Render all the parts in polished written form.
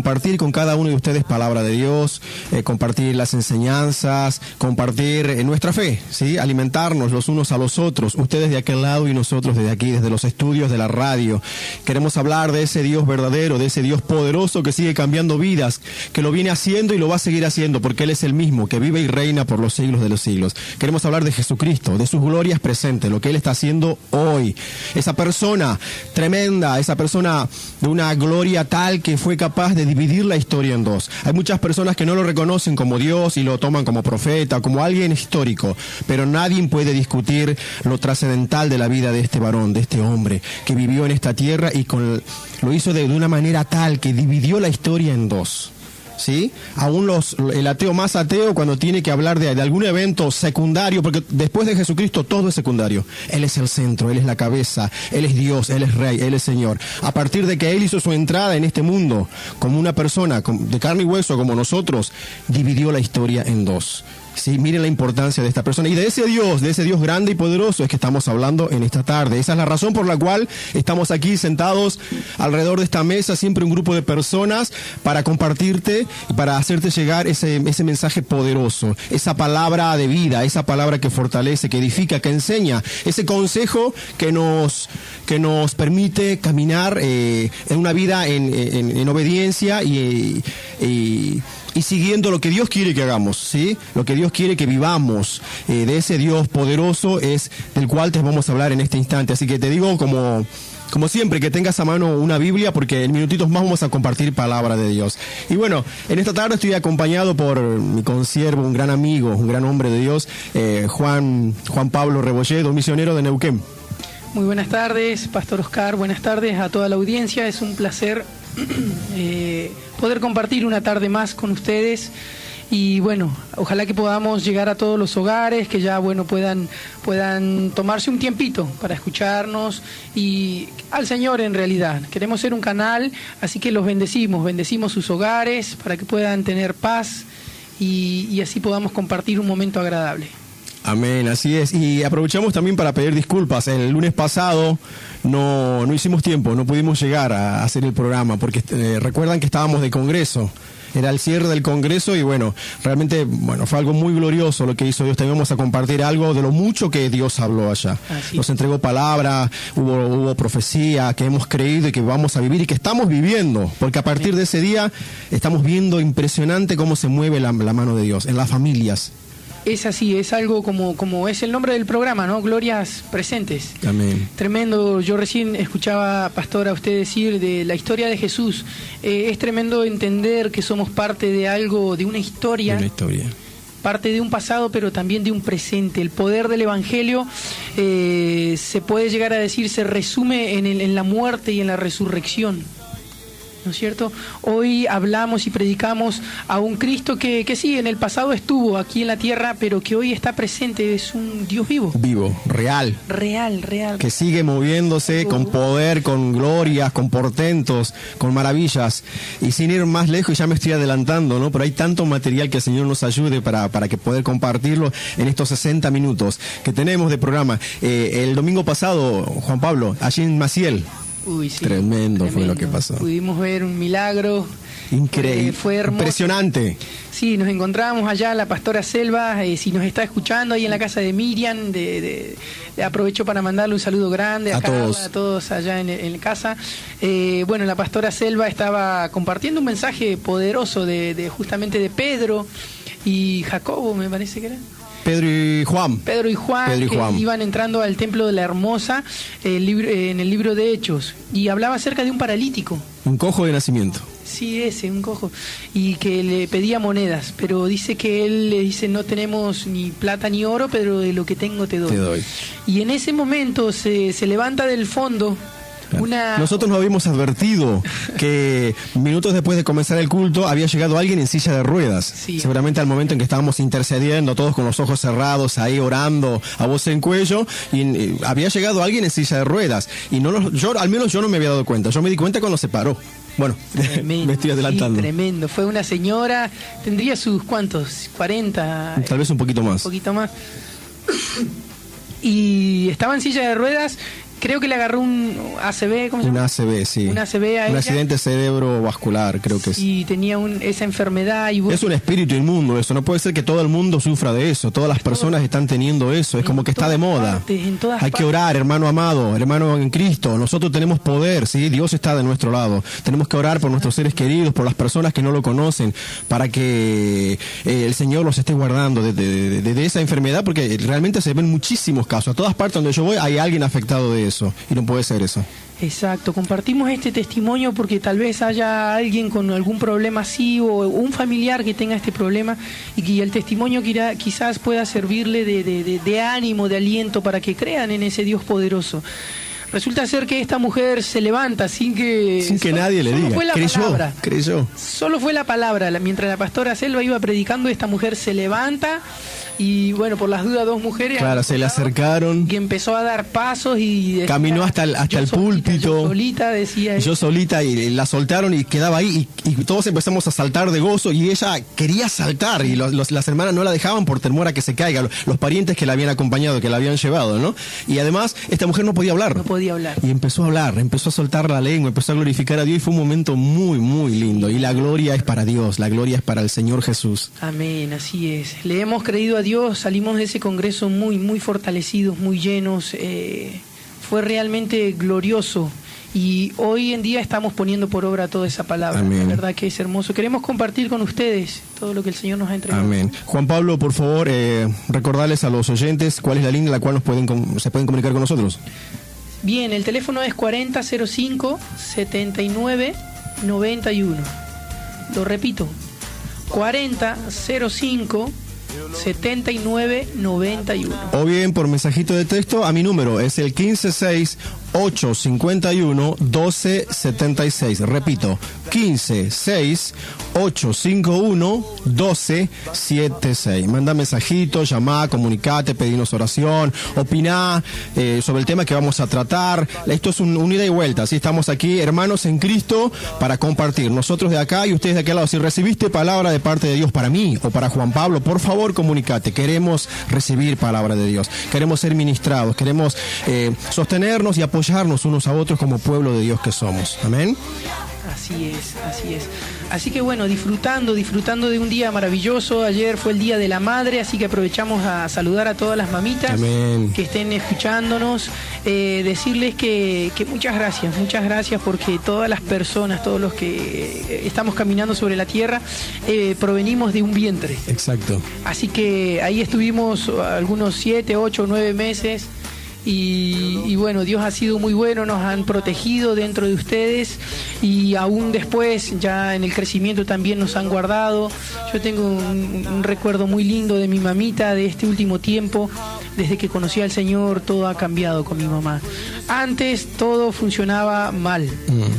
compartir con cada uno de ustedes palabra de Dios, compartir las enseñanzas, compartir nuestra fe, ¿sí? Alimentarnos los unos a los otros, ustedes de aquel lado y nosotros desde aquí, desde los estudios de la radio. Queremos hablar de ese Dios verdadero, de ese Dios poderoso que sigue cambiando vidas, que lo viene haciendo y lo va a seguir haciendo, porque Él es el mismo, que vive y reina por los siglos de los siglos. Queremos hablar de Jesucristo, de sus glorias presentes, lo que Él está haciendo hoy. Esa persona tremenda, esa persona de una gloria tal que fue capaz de dividir la historia en dos. Hay muchas personas que no lo reconocen como Dios y lo toman como profeta, como alguien histórico, pero nadie puede discutir lo trascendental de la vida de este varón, de este hombre que vivió en esta tierra y lo hizo de una manera tal que dividió la historia en dos. ¿Sí? Aún el ateo más ateo, cuando tiene que hablar de algún evento secundario, porque después de Jesucristo todo es secundario. Él es el centro, Él es la cabeza, Él es Dios, Él es Rey, Él es Señor. A partir de que Él hizo su entrada en este mundo, como una persona de carne y hueso como nosotros, dividió la historia en dos. Sí, miren la importancia de esta persona y de ese Dios grande y poderoso es que estamos hablando en esta tarde. Esa es la razón por la cual estamos aquí sentados alrededor de esta mesa, siempre un grupo de personas para compartirte y para hacerte llegar ese mensaje poderoso, esa palabra de vida, esa palabra que fortalece, que edifica, que enseña, ese consejo que nos permite caminar en una vida en obediencia y siguiendo lo que Dios quiere que hagamos, ¿sí? Lo que Dios quiere que vivamos, de ese Dios poderoso es del cual te vamos a hablar en este instante. Así que te digo como siempre, que tengas a mano una Biblia, porque en minutitos más vamos a compartir palabra de Dios. Y bueno, en esta tarde estoy acompañado por mi consiervo, un gran amigo, un gran hombre de Dios, Juan Pablo Rebolledo, misionero de Neuquén. Muy buenas tardes, Pastor Oscar, buenas tardes a toda la audiencia. Es un placer poder compartir una tarde más con ustedes y bueno, ojalá que podamos llegar a todos los hogares, que ya bueno puedan tomarse un tiempito para escucharnos y al Señor en realidad. Queremos ser un canal, así que los bendecimos sus hogares para que puedan tener paz y así podamos compartir un momento agradable. Amén, así es. Y aprovechamos también para pedir disculpas. El lunes pasado no hicimos tiempo, no pudimos llegar a hacer el programa, porque recuerdan que estábamos de congreso. Era el cierre del congreso y bueno, realmente fue algo muy glorioso lo que hizo Dios. También vamos a compartir algo de lo mucho que Dios habló allá. Nos entregó palabra, hubo profecía que hemos creído y que vamos a vivir y que estamos viviendo, porque a partir de ese día estamos viendo impresionante cómo se mueve la mano de Dios en las familias. Es así, es algo como es el nombre del programa, ¿no? Glorias presentes. Amén. Tremendo. Yo recién escuchaba, pastor, a usted decir de la historia de Jesús. Es tremendo entender que somos parte de algo, de una historia. Una historia. Parte de un pasado, pero también de un presente. El poder del Evangelio, se puede llegar a decir, se resume en la muerte y en la resurrección. ¿No es cierto? Hoy hablamos y predicamos a un Cristo que sí, en el pasado estuvo aquí en la tierra, pero que hoy está presente, es un Dios vivo. Vivo, real. Real. Que sigue moviéndose con poder, con glorias, con portentos, con maravillas. Y sin ir más lejos, ya me estoy adelantando, ¿no? Pero hay tanto material que el Señor nos ayude para que poder compartirlo en estos 60 minutos que tenemos de programa. El domingo pasado, Juan Pablo, allí en Maciel. Uy, sí, tremendo fue lo que pasó. Pudimos ver un milagro. Increíble. Fue hermoso. Impresionante. Sí, nos encontramos allá, la pastora Selva, si nos está escuchando ahí en la casa de Miriam, aprovecho para mandarle un saludo grande a todos allá en casa. Bueno, la pastora Selva estaba compartiendo un mensaje poderoso justamente de Pedro y Jacobo, me parece que era. Pedro y Juan, iban entrando al templo de la Hermosa en el libro de Hechos, y hablaba acerca de un paralítico. Un cojo de nacimiento. Sí, un cojo, y que le pedía monedas, pero dice que él le dice: no tenemos ni plata ni oro, pero de lo que tengo te doy. Y en ese momento se levanta del fondo. Nosotros nos habíamos advertido que minutos después de comenzar el culto había llegado alguien en silla de ruedas. Sí. Seguramente al momento en que estábamos intercediendo, todos con los ojos cerrados, ahí orando a voz en cuello, y había llegado alguien en silla de ruedas. Y al menos yo no me había dado cuenta. Yo me di cuenta cuando se paró. Bueno, tremendo, me estoy adelantando. Sí, tremendo. Fue una señora, tendría sus ¿cuántos? 40. Tal vez un poquito más. Un poquito más. Y estaba en silla de ruedas. creo que le agarró un ACV, ¿cómo se llama? Un ACV, sí. Un ACV a ella. Un accidente cerebrovascular, creo que es. Y tenía esa enfermedad. Y es un espíritu inmundo eso, no puede ser que todo el mundo sufra de eso, todas las personas están teniendo eso, es como que está de moda. Hay que orar, hermano amado, hermano en Cristo, nosotros tenemos poder, ¿sí? Dios está de nuestro lado, tenemos que orar por nuestros seres queridos, por las personas que no lo conocen, para que el Señor los esté guardando de esa enfermedad, porque realmente se ven muchísimos casos, a todas partes donde yo voy hay alguien afectado de eso, y no puede ser eso. Exacto, compartimos este testimonio porque tal vez haya alguien con algún problema así o un familiar que tenga este problema y que el testimonio quizás pueda servirle de ánimo, de aliento para que crean en ese Dios poderoso. Resulta ser que esta mujer se levanta sin que nadie le diga. Fue la palabra. Creyó. Solo fue la palabra. Mientras la pastora Selva iba predicando, esta mujer se levanta y bueno, por las dudas, dos mujeres. Claro, se le acercaron. Y empezó a dar pasos y decía, caminó hasta el púlpito. Yo solita, decía. Yo solita, y la soltaron y quedaba ahí y todos empezamos a saltar de gozo y ella quería saltar y las hermanas no la dejaban por temor a que se caiga, los parientes que la habían acompañado, que la habían llevado, ¿no? Y además, esta mujer no podía hablar. No podía hablar. Y empezó a hablar, empezó a soltar la lengua, empezó a glorificar a Dios y fue un momento muy, muy lindo. Y la gloria es para Dios, la gloria es para el Señor Jesús. Amén, así es. Le hemos creído a Dios, salimos de ese congreso muy, muy fortalecidos, muy llenos. Fue realmente glorioso. Y hoy en día estamos poniendo por obra toda esa palabra. Amén. La verdad que es hermoso. Queremos compartir con ustedes todo lo que el Señor nos ha entregado. Amén. Juan Pablo, por favor, recordarles a los oyentes cuál es la línea en la cual se pueden comunicar con nosotros. Bien, el teléfono es 4005-7991. Lo repito, 4005-7991. O bien por mensajito de texto a mi número, es el 156-851-1276. Repito, 156-851-1276. Manda mensajito, llamá, comunicate, pedinos oración, opiná sobre el tema que vamos a tratar. Esto es un ida y vuelta, ¿sí? Estamos aquí, hermanos en Cristo, para compartir. Nosotros de acá y ustedes de aquel lado. Si recibiste palabra de parte de Dios para mí o para Juan Pablo, por favor comunicate. Queremos recibir palabra de Dios. Queremos ser ministrados. Queremos sostenernos y apoyarnos unos a otros como pueblo de Dios que somos. Amén. Así es, así es. Así que bueno, disfrutando de un día maravilloso. Ayer fue el Día de la Madre, así que aprovechamos a saludar a todas las mamitas. Amén. Que estén escuchándonos. Decirles que muchas gracias porque todas las personas, todos los que estamos caminando sobre la tierra, provenimos de un vientre. Exacto. Así que ahí estuvimos algunos 7, 8, 9 meses. Y bueno, Dios ha sido muy bueno, nos han protegido dentro de ustedes y aún después, ya en el crecimiento también nos han guardado. Yo tengo un recuerdo muy lindo de mi mamita de este último tiempo. Desde que conocí al Señor, todo ha cambiado con mi mamá. Antes todo funcionaba mal.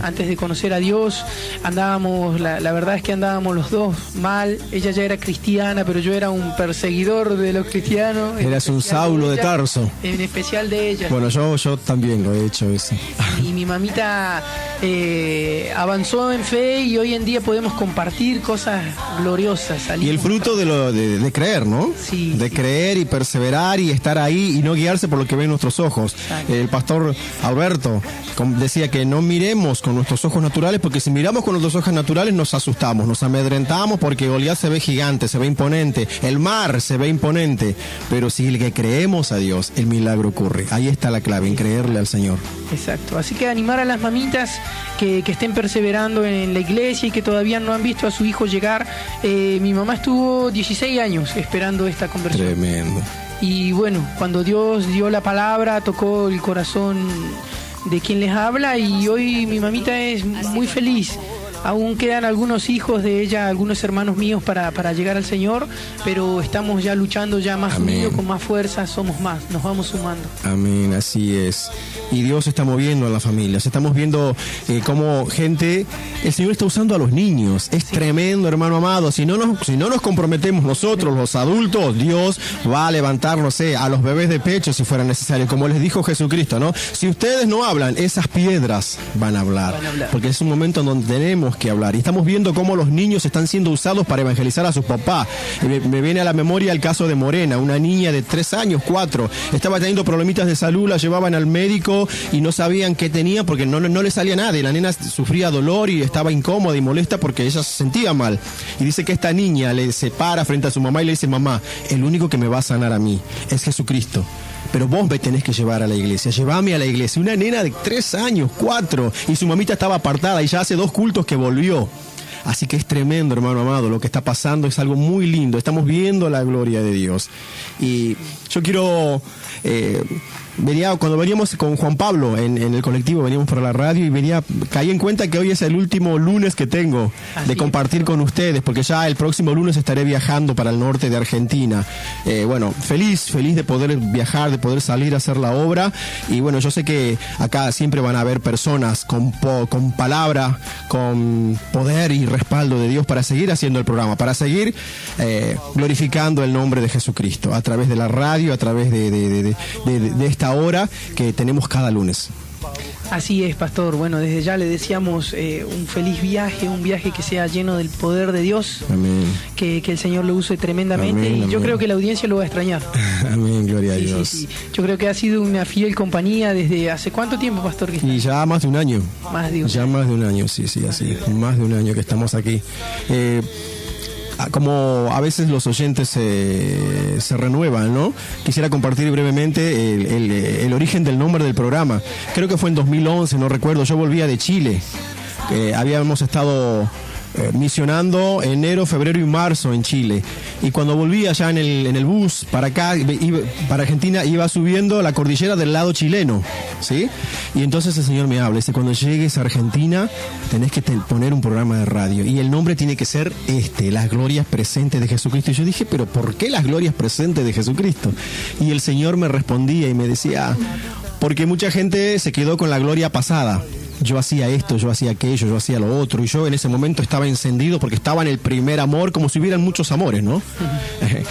Antes de conocer a Dios, andábamos, la verdad es que andábamos los dos mal. Ella ya era cristiana, pero yo era un perseguidor de los cristianos. Eras un Saulo de Tarso. En especial de ella. Bueno, yo también lo he hecho eso. Y mi mamita avanzó en fe y hoy en día podemos compartir cosas gloriosas. Y el fruto de creer, ¿no? Sí. De creer y perseverar y estar ahí y no guiarse por lo que ven nuestros ojos. Exacto. El pastor Alberto decía que no miremos con nuestros ojos naturales, porque si miramos con nuestros ojos naturales nos asustamos, nos amedrentamos, porque Goliat se ve gigante, se ve imponente, el mar se ve imponente, pero si el que creemos a Dios, el milagro ocurre. Ahí está la clave, en creerle al Señor. Exacto, así que animar a las mamitas que estén perseverando en la iglesia y que todavía no han visto a su hijo llegar. Mi mamá estuvo 16 años esperando esta conversión. Tremendo. Y bueno, cuando Dios dio la palabra, tocó el corazón de quien les habla y hoy mi mamita es muy feliz. Aún quedan algunos hijos de ella, algunos hermanos míos para llegar al Señor, pero estamos ya luchando ya más unidos, con más fuerza, somos más, nos vamos sumando. Amén, así es. Y Dios se está moviendo en las familias, estamos viendo cómo gente, el Señor está usando a los niños, es tremendo, hermano amado. Si no nos comprometemos nosotros, los adultos, Dios va a levantar, no sé, a los bebés de pecho si fuera necesario, como les dijo Jesucristo, ¿no? Si ustedes no hablan, esas piedras van a hablar. Porque es un momento en donde tenemos tenemos que hablar. Y estamos viendo cómo los niños están siendo usados para evangelizar a sus papás. Me viene a la memoria el caso de Morena, una niña de 3 años, 4. Estaba teniendo problemitas de salud, la llevaban al médico y no sabían qué tenía porque no le salía nada. Y la nena sufría dolor y estaba incómoda y molesta porque ella se sentía mal. Y dice que esta niña se para frente a su mamá y le dice: mamá, el único que me va a sanar a mí es Jesucristo. Pero vos me tenés que llevar a la iglesia, llévame a la iglesia. Una nena de 3 años, 4, y su mamita estaba apartada y ya hace 2 cultos que volvió. Así que es tremendo, hermano amado, lo que está pasando es algo muy lindo. Estamos viendo la gloria de Dios. Y yo quiero... cuando veníamos con Juan Pablo en el colectivo, veníamos por la radio y caí en cuenta que hoy es el último lunes que tengo de compartir con ustedes, porque ya el próximo lunes estaré viajando para el norte de Argentina. Feliz de poder viajar, de poder salir a hacer la obra. Y bueno, yo sé que acá siempre van a haber personas con palabra, con poder y respaldo de Dios para seguir haciendo el programa, para seguir glorificando el nombre de Jesucristo a través de la radio, a través de esta hora que tenemos cada lunes. Así es, pastor. Bueno, desde ya le deseamos un feliz viaje, un viaje que sea lleno del poder de Dios. Amén. Que el Señor lo use tremendamente. Amén, y yo amén. creo que la audiencia lo va a extrañar. Amén, gloria a Dios. Sí. Yo creo que ha sido una fiel compañía desde hace ¿cuánto tiempo, pastor? Y ya más de un año. Más de un Ya más de un año, sí, así. Más de un año que estamos aquí. Como a veces los oyentes se renuevan, ¿no? Quisiera compartir brevemente el origen del nombre del programa. Creo que fue en 2011, no recuerdo. Yo volvía de Chile. Habíamos estado misionando enero, febrero y marzo en Chile. Y cuando volví allá en el bus para acá, para Argentina, iba subiendo la cordillera del lado chileno, ¿sí? Y entonces el Señor me habla, dice: cuando llegues a Argentina tenés que poner un programa de radio y el nombre tiene que ser Las Glorias Presentes de Jesucristo. Y yo dije: ¿pero por qué las glorias presentes de Jesucristo? Y el Señor me respondía y me decía: porque mucha gente se quedó con la gloria pasada. Yo hacía esto, yo hacía aquello, yo hacía lo otro, y yo en ese momento estaba encendido porque estaba en el primer amor, como si hubieran muchos amores, ¿no?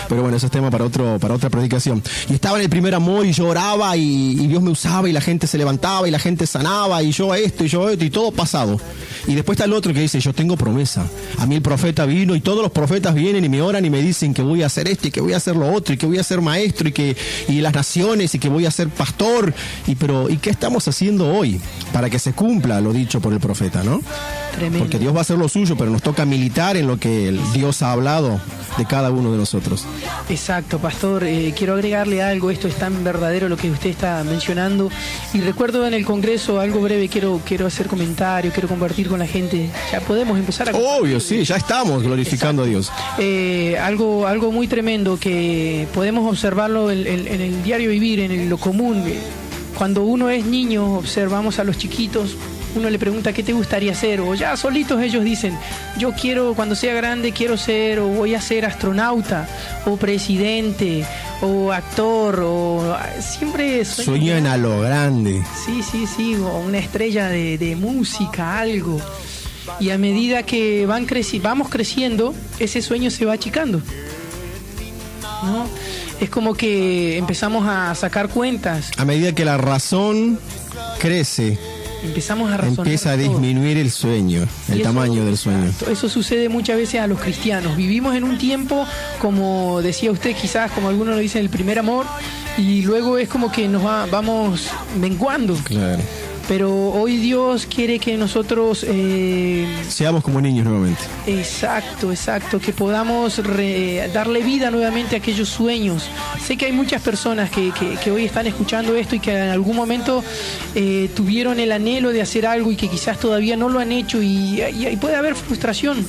Pero bueno, ese es tema para otra predicación. Y estaba en el primer amor y yo oraba y Dios me usaba y la gente se levantaba y la gente sanaba y yo esto y todo pasado. Y después está el otro que dice: yo tengo promesa. A mí el profeta vino y todos los profetas vienen y me oran y me dicen que voy a hacer esto y que voy a hacer lo otro y que voy a ser maestro y las naciones y que voy a ser pastor. ¿Y qué estamos haciendo hoy para que se cumpla lo dicho por el profeta, no? Tremendo. Porque Dios va a hacer lo suyo, pero nos toca militar en lo que Dios ha hablado de cada uno de nosotros. Exacto, pastor. Quiero agregarle algo. Esto es tan verdadero lo que usted está mencionando. Y recuerdo en el Congreso, algo breve, quiero hacer comentario, quiero compartir con la gente. Ya podemos empezar a... Obvio, sí, ya estamos glorificando Exacto. a Dios. Algo muy tremendo que podemos observarlo en el diario vivir, en lo común. Cuando uno es niño, observamos a los chiquitos. Uno le pregunta: ¿qué te gustaría ser? O ya solitos ellos dicen: yo quiero, cuando sea grande, quiero ser, o voy a ser astronauta, o presidente, o actor, o siempre sueñan a lo grande. Sí, o una estrella de música, algo. Y a medida que vamos creciendo, ese sueño se va achicando, ¿no? Es como que empezamos a sacar cuentas. A medida que la razón crece, empezamos a razonar, empieza a disminuir el sueño, el tamaño del sueño. Eso sucede muchas veces a los cristianos. Vivimos en un tiempo, como decía usted, quizás como algunos lo dicen, el primer amor, y luego es como que nos vamos menguando. Claro. Pero hoy Dios quiere que nosotros... seamos como niños nuevamente. Exacto, que podamos darle vida nuevamente a aquellos sueños. Sé que hay muchas personas que hoy están escuchando esto y que en algún momento tuvieron el anhelo de hacer algo y que quizás todavía no lo han hecho y puede haber frustración.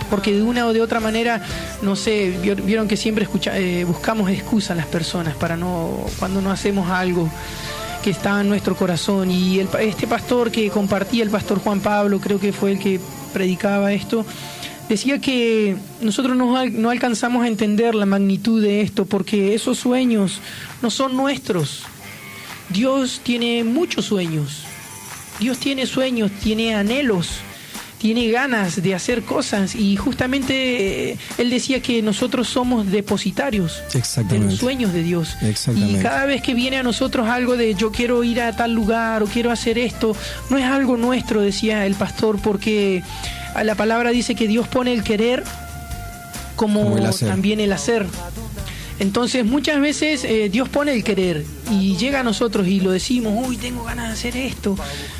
Porque de una o de otra manera, no sé, vieron que siempre buscamos excusas las personas cuando no hacemos algo que está en nuestro corazón. Y este pastor que compartía, el pastor Juan Pablo, creo que fue el que predicaba esto, decía que nosotros no alcanzamos a entender la magnitud de esto porque esos sueños no son nuestros. Dios tiene muchos sueños. Dios tiene sueños, tiene anhelos. tiene ganas de hacer cosas, y justamente él decía que nosotros somos depositarios de los sueños de Dios. Y cada vez que viene a nosotros algo de yo quiero ir a tal lugar o quiero hacer esto, no es algo nuestro, decía el pastor, porque la palabra dice que Dios pone el querer como también el hacer. Entonces muchas veces Dios pone el querer y llega a nosotros y lo decimos, uy, tengo ganas de hacer esto,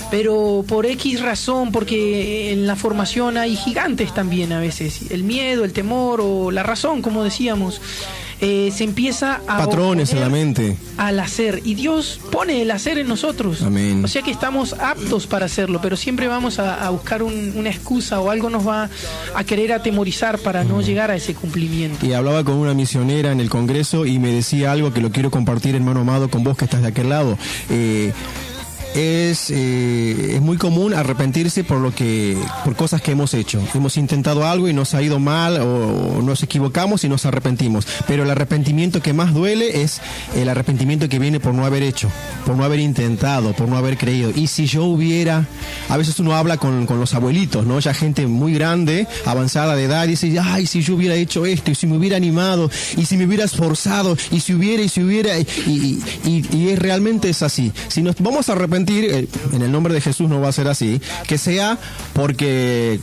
pero por X razón, porque en la formación hay gigantes también a veces, el miedo, el temor o la razón, como decíamos, se empieza a patrones en la mente al hacer, y Dios pone el hacer en nosotros. Amén. O sea que estamos aptos para hacerlo, pero siempre vamos a buscar una excusa o algo nos va a querer atemorizar para no llegar a ese cumplimiento. Y hablaba con una misionera en el Congreso y me decía algo que lo quiero compartir, hermano amado, con vos que estás de aquel lado. Es muy común arrepentirse por cosas que hemos hecho. Hemos intentado algo y nos ha ido mal, o nos equivocamos y nos arrepentimos. Pero el arrepentimiento que más duele es el arrepentimiento que viene por no haber hecho, por no haber intentado, por no haber creído. Y si yo hubiera, a veces uno habla con los abuelitos, ¿no? Ya gente muy grande, avanzada de edad, y dice, ay, si yo hubiera hecho esto, y si me hubiera animado, y si me hubiera esforzado, y si hubiera, y realmente es así. Si nos vamos a arrepentir, en el nombre de Jesús no va a ser así, que sea porque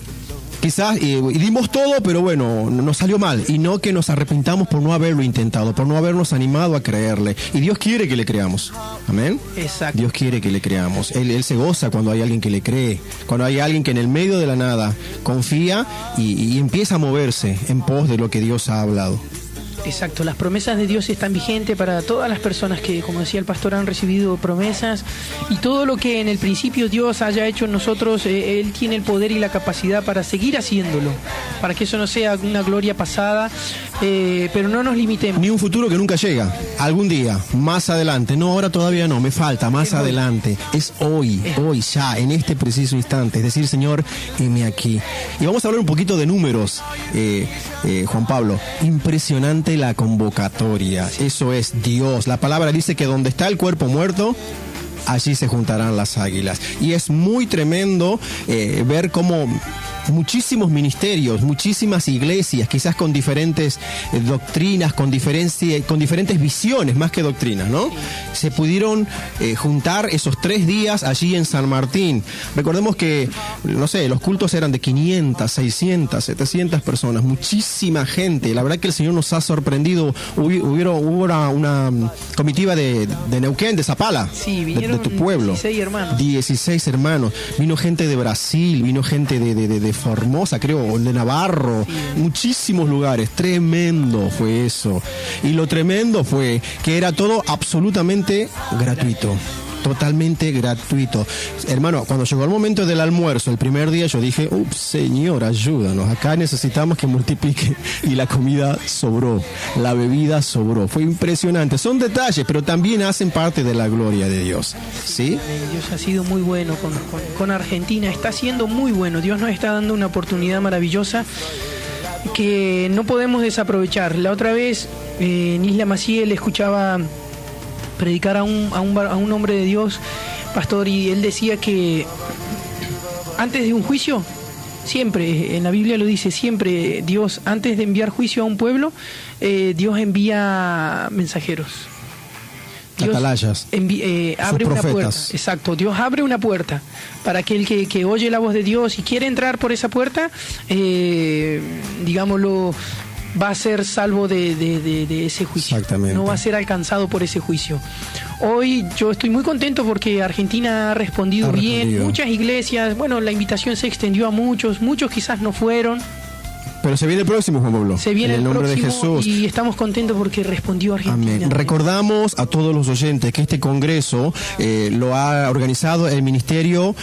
quizás dimos todo, pero bueno, nos salió mal, y no que nos arrepintamos por no haberlo intentado, por no habernos animado a creerle. Y Dios quiere que le creamos. Amén. Exacto. Dios quiere que le creamos. Él se goza cuando hay alguien que le cree, cuando hay alguien que en el medio de la nada confía y empieza a moverse en pos de lo que Dios ha hablado. Exacto, las promesas de Dios están vigentes para todas las personas que, como decía el pastor, han recibido promesas, y todo lo que en el principio Dios haya hecho en nosotros, Él tiene el poder y la capacidad para seguir haciéndolo, para que eso no sea una gloria pasada, pero no nos limitemos. Ni un futuro que nunca llega, algún día, más adelante, no, ahora todavía no, me falta, más adelante, es hoy, ya, en este preciso instante, es decir, Señor, heme aquí. Y vamos a hablar un poquito de números, Juan Pablo, impresionante la convocatoria, eso es Dios. La palabra dice que donde está el cuerpo muerto, allí se juntarán las águilas. Y es muy tremendo ver cómo muchísimos ministerios, muchísimas iglesias, quizás con diferentes doctrinas, con diferentes visiones, más que doctrinas, ¿no? Se pudieron juntar esos 3 días allí en San Martín. Recordemos que, no sé, los cultos eran de 500, 600, 700 personas, muchísima gente. La verdad que el Señor nos ha sorprendido. Hubo una comitiva de Neuquén, de Zapala, sí, de tu pueblo. 16 hermanos. 16 hermanos. Vino gente de Brasil, vino gente de Formosa, creo, de Navarro, sí. Muchísimos lugares. Tremendo fue eso. Y lo tremendo fue que era todo absolutamente gratuito. Totalmente gratuito. Hermano, cuando llegó el momento del almuerzo, el primer día, yo dije, Señor, ayúdanos, acá necesitamos que multiplique. Y la comida sobró, la bebida sobró. Fue impresionante. Son detalles, pero también hacen parte de la gloria de Dios. ¿Sí? Dios ha sido muy bueno con Argentina, está siendo muy bueno. Dios nos está dando una oportunidad maravillosa que no podemos desaprovechar. La otra vez, en Isla Maciel, escuchaba predicar a un hombre de Dios, pastor, y él decía que antes de un juicio, siempre, en la Biblia lo dice, siempre Dios, antes de enviar juicio a un pueblo, Dios envía mensajeros. Atalayas. Abre una puerta. Exacto, Dios abre una puerta para aquel que oye la voz de Dios y quiere entrar por esa puerta, digámoslo, va a ser salvo de ese juicio. Exactamente. No va a ser alcanzado por ese juicio. Hoy yo estoy muy contento porque Argentina ha respondido bien. Muchas iglesias, bueno, la invitación se extendió a muchos quizás no fueron. Pero se viene el próximo, Juan Pablo. Se viene el nombre próximo de Jesús. Y estamos contentos porque respondió Argentina. Amén. Recordamos a todos los oyentes que este congreso lo ha organizado el Ministerio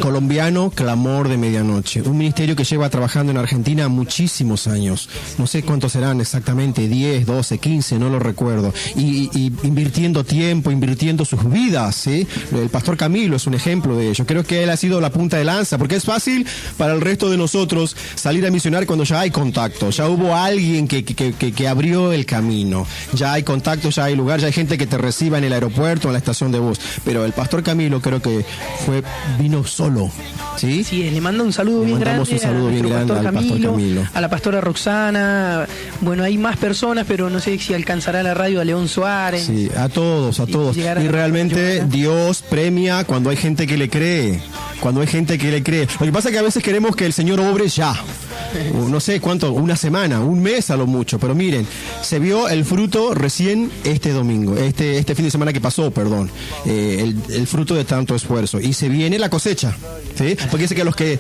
Colombiano Clamor de Medianoche. Un ministerio que lleva trabajando en Argentina muchísimos años. No sé cuántos serán exactamente, 10, 12, 15, no lo recuerdo. Y invirtiendo tiempo, invirtiendo sus vidas, ¿sí? El pastor Camilo es un ejemplo de ello. Creo que él ha sido la punta de lanza, porque es fácil para el resto de nosotros salir a misionar cuando ya hay contacto, ya hubo alguien que abrió el camino, ya hay contacto, ya hay lugar, ya hay gente que te reciba en el aeropuerto, en la estación de bus. Pero el pastor Camilo creo que vino solo, ¿sí? Sí, le mando un saludo bien grande al pastor Camilo, a la pastora Roxana. Bueno, hay más personas, pero no sé si alcanzará la radio a León Suárez. Sí, a todos. Y realmente Dios premia cuando hay gente que le cree. Cuando hay gente que le cree. Lo que pasa es que a veces queremos que el Señor obre ya. No sé cuánto, una semana, un mes a lo mucho. Pero miren, se vio el fruto recién este domingo, este fin de semana que pasó, perdón. El fruto de tanto esfuerzo. Y se viene la cosecha, ¿sí? Porque dice que los que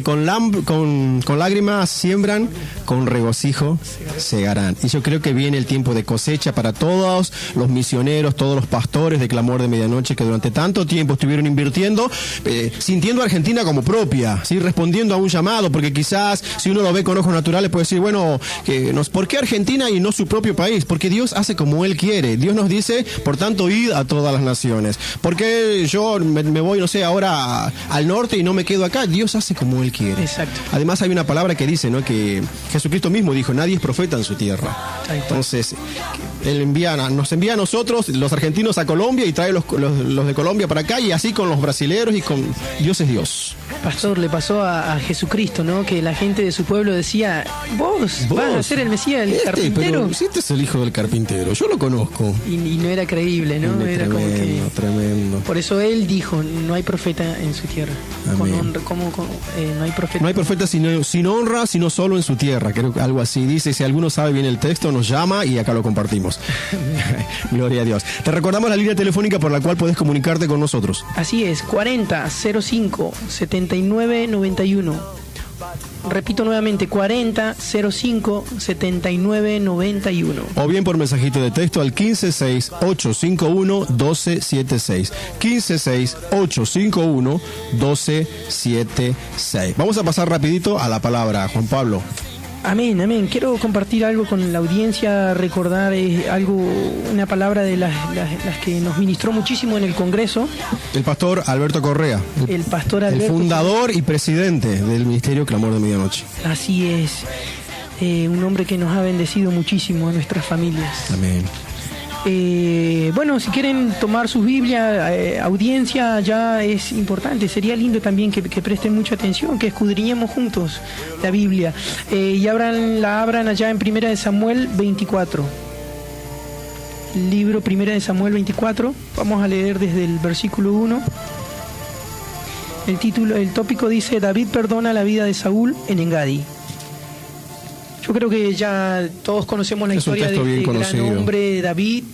con lágrimas siembran, con regocijo segarán. Y yo creo que viene el tiempo de cosecha para todos los misioneros, todos los pastores de Clamor de Medianoche que durante tanto tiempo estuvieron invirtiendo, sintiendo a Argentina como propia, ¿sí? Respondiendo a un llamado, porque quizás si uno lo ve con ojos naturales puede decir, bueno, ¿por qué Argentina y no su propio país? Porque Dios hace como Él quiere. Dios nos dice, por tanto, id a todas las naciones. ¿Por qué yo me voy, no sé, ahora al norte y no me quedo acá? Dios hace como Él quiere. Exacto. Además hay una palabra que dice, ¿no?, que Jesucristo mismo dijo, nadie es profeta en su tierra. Entonces, Él nos envía a nosotros, los argentinos, a Colombia y trae los de Colombia para acá, y así con los brasileros, y con Dios es Dios. Pastor, le pasó a Jesucristo, ¿no? Que la gente de su pueblo decía, vos vas a ser el Mesías, el carpintero. Pero si este es el hijo del carpintero, yo lo conozco. Y no era creíble, ¿no? Era tremendo, tremendo. Por eso Él dijo, no hay profeta en su tierra. No hay profeta. No hay profeta sin honra, sino solo en su tierra. Creo que algo así dice. Si alguno sabe bien el texto, nos llama y acá lo compartimos. Gloria a Dios. Te recordamos la línea telefónica por la cual puedes comunicarte con nosotros. Así es, 40-05-7991. Repito nuevamente, 40-05-7991. O bien por mensajito de texto al 156851-1276. 156851-1276. Vamos a pasar rapidito a la palabra, Juan Pablo. Amén, amén. Quiero compartir algo con la audiencia, recordar una palabra de las que nos ministró muchísimo en el Congreso. El pastor Alberto Correa. El pastor Alberto. El fundador y presidente del Ministerio Clamor de Medianoche. Así es. Un hombre que nos ha bendecido muchísimo a nuestras familias. Amén. Bueno, si quieren tomar sus Biblias, audiencia, ya es importante. Sería lindo también que presten mucha atención, que escudriñemos juntos la Biblia. Y la abran allá en 1 de Samuel 24. Libro 1 de Samuel 24. Vamos a leer desde el versículo 1. El tópico dice: David perdona la vida de Saúl en Engadi. Yo creo que ya todos conocemos la historia de este gran hombre, David,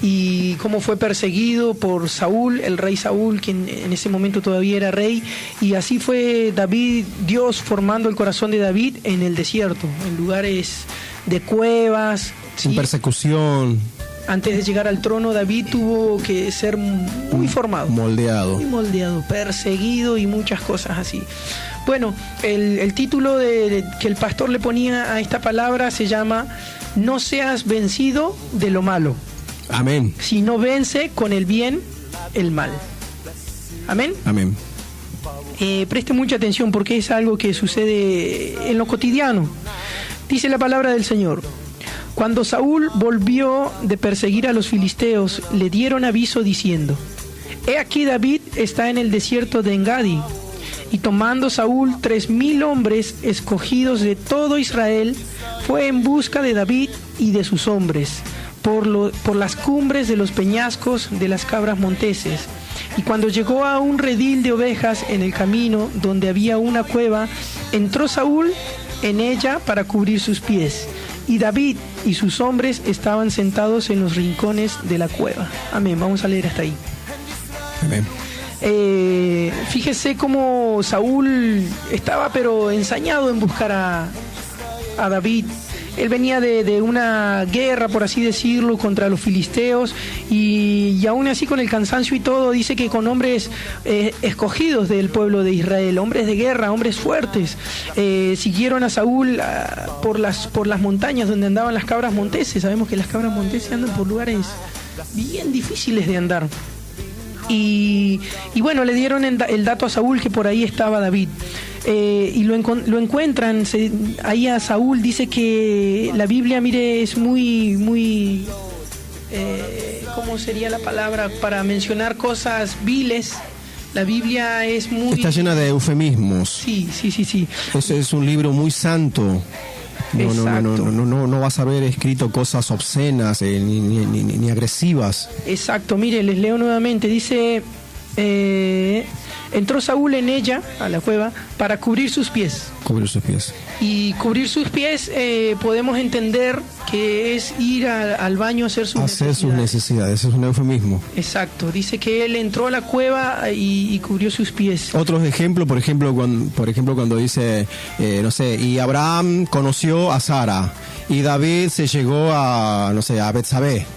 y cómo fue perseguido por Saúl, el rey Saúl, quien en ese momento todavía era rey, y así fue David, Dios formando el corazón de David en el desierto, en lugares de cuevas. Sin persecución. Antes de llegar al trono, David tuvo que ser muy formado. Muy moldeado, perseguido y muchas cosas así. Bueno, el título que el pastor le ponía a esta palabra se llama No seas vencido de lo malo. Amén. Sino vence con el bien el mal. Amén. Amén. Preste mucha atención porque es algo que sucede en lo cotidiano. Dice la palabra del Señor: Cuando Saúl volvió de perseguir a los filisteos, le dieron aviso diciendo: He aquí David está en el desierto de Engadi. Y tomando Saúl 3,000 hombres escogidos de todo Israel, fue en busca de David y de sus hombres, por las cumbres de los peñascos de las cabras monteses. Y cuando llegó a un redil de ovejas en el camino, donde había una cueva, entró Saúl en ella para cubrir sus pies. Y David y sus hombres estaban sentados en los rincones de la cueva. Amén. Vamos a leer hasta ahí. Amén. Fíjese cómo Saúl estaba pero ensañado en buscar a David. Él venía de una guerra, por así decirlo, contra los filisteos, y aún así, con el cansancio y todo, dice que con hombres escogidos del pueblo de Israel, hombres de guerra, hombres fuertes, siguieron a Saúl por las montañas donde andaban las cabras monteses. Sabemos que las cabras monteses andan por lugares bien difíciles de andar. Y bueno, le dieron el dato a Saúl que por ahí estaba David. y lo encuentran ahí a Saúl. Dice que la Biblia, mire, es muy ¿cómo sería la palabra para mencionar cosas viles? La Biblia es muy... Está llena de eufemismos. Sí. Es un libro muy santo. No vas a ver escrito cosas obscenas ni agresivas. Exacto, mire, les leo nuevamente. Dice, entró Saúl en ella, a la cueva, para cubrir sus pies. Cubrir sus pies. Y cubrir sus pies podemos entender que es ir al baño a hacer sus necesidades. Es un eufemismo. Exacto, dice que él entró a la cueva y cubrió sus pies. Otros ejemplos, por ejemplo, cuando dice, y Abraham conoció a Sara y David se llegó a Betsabé.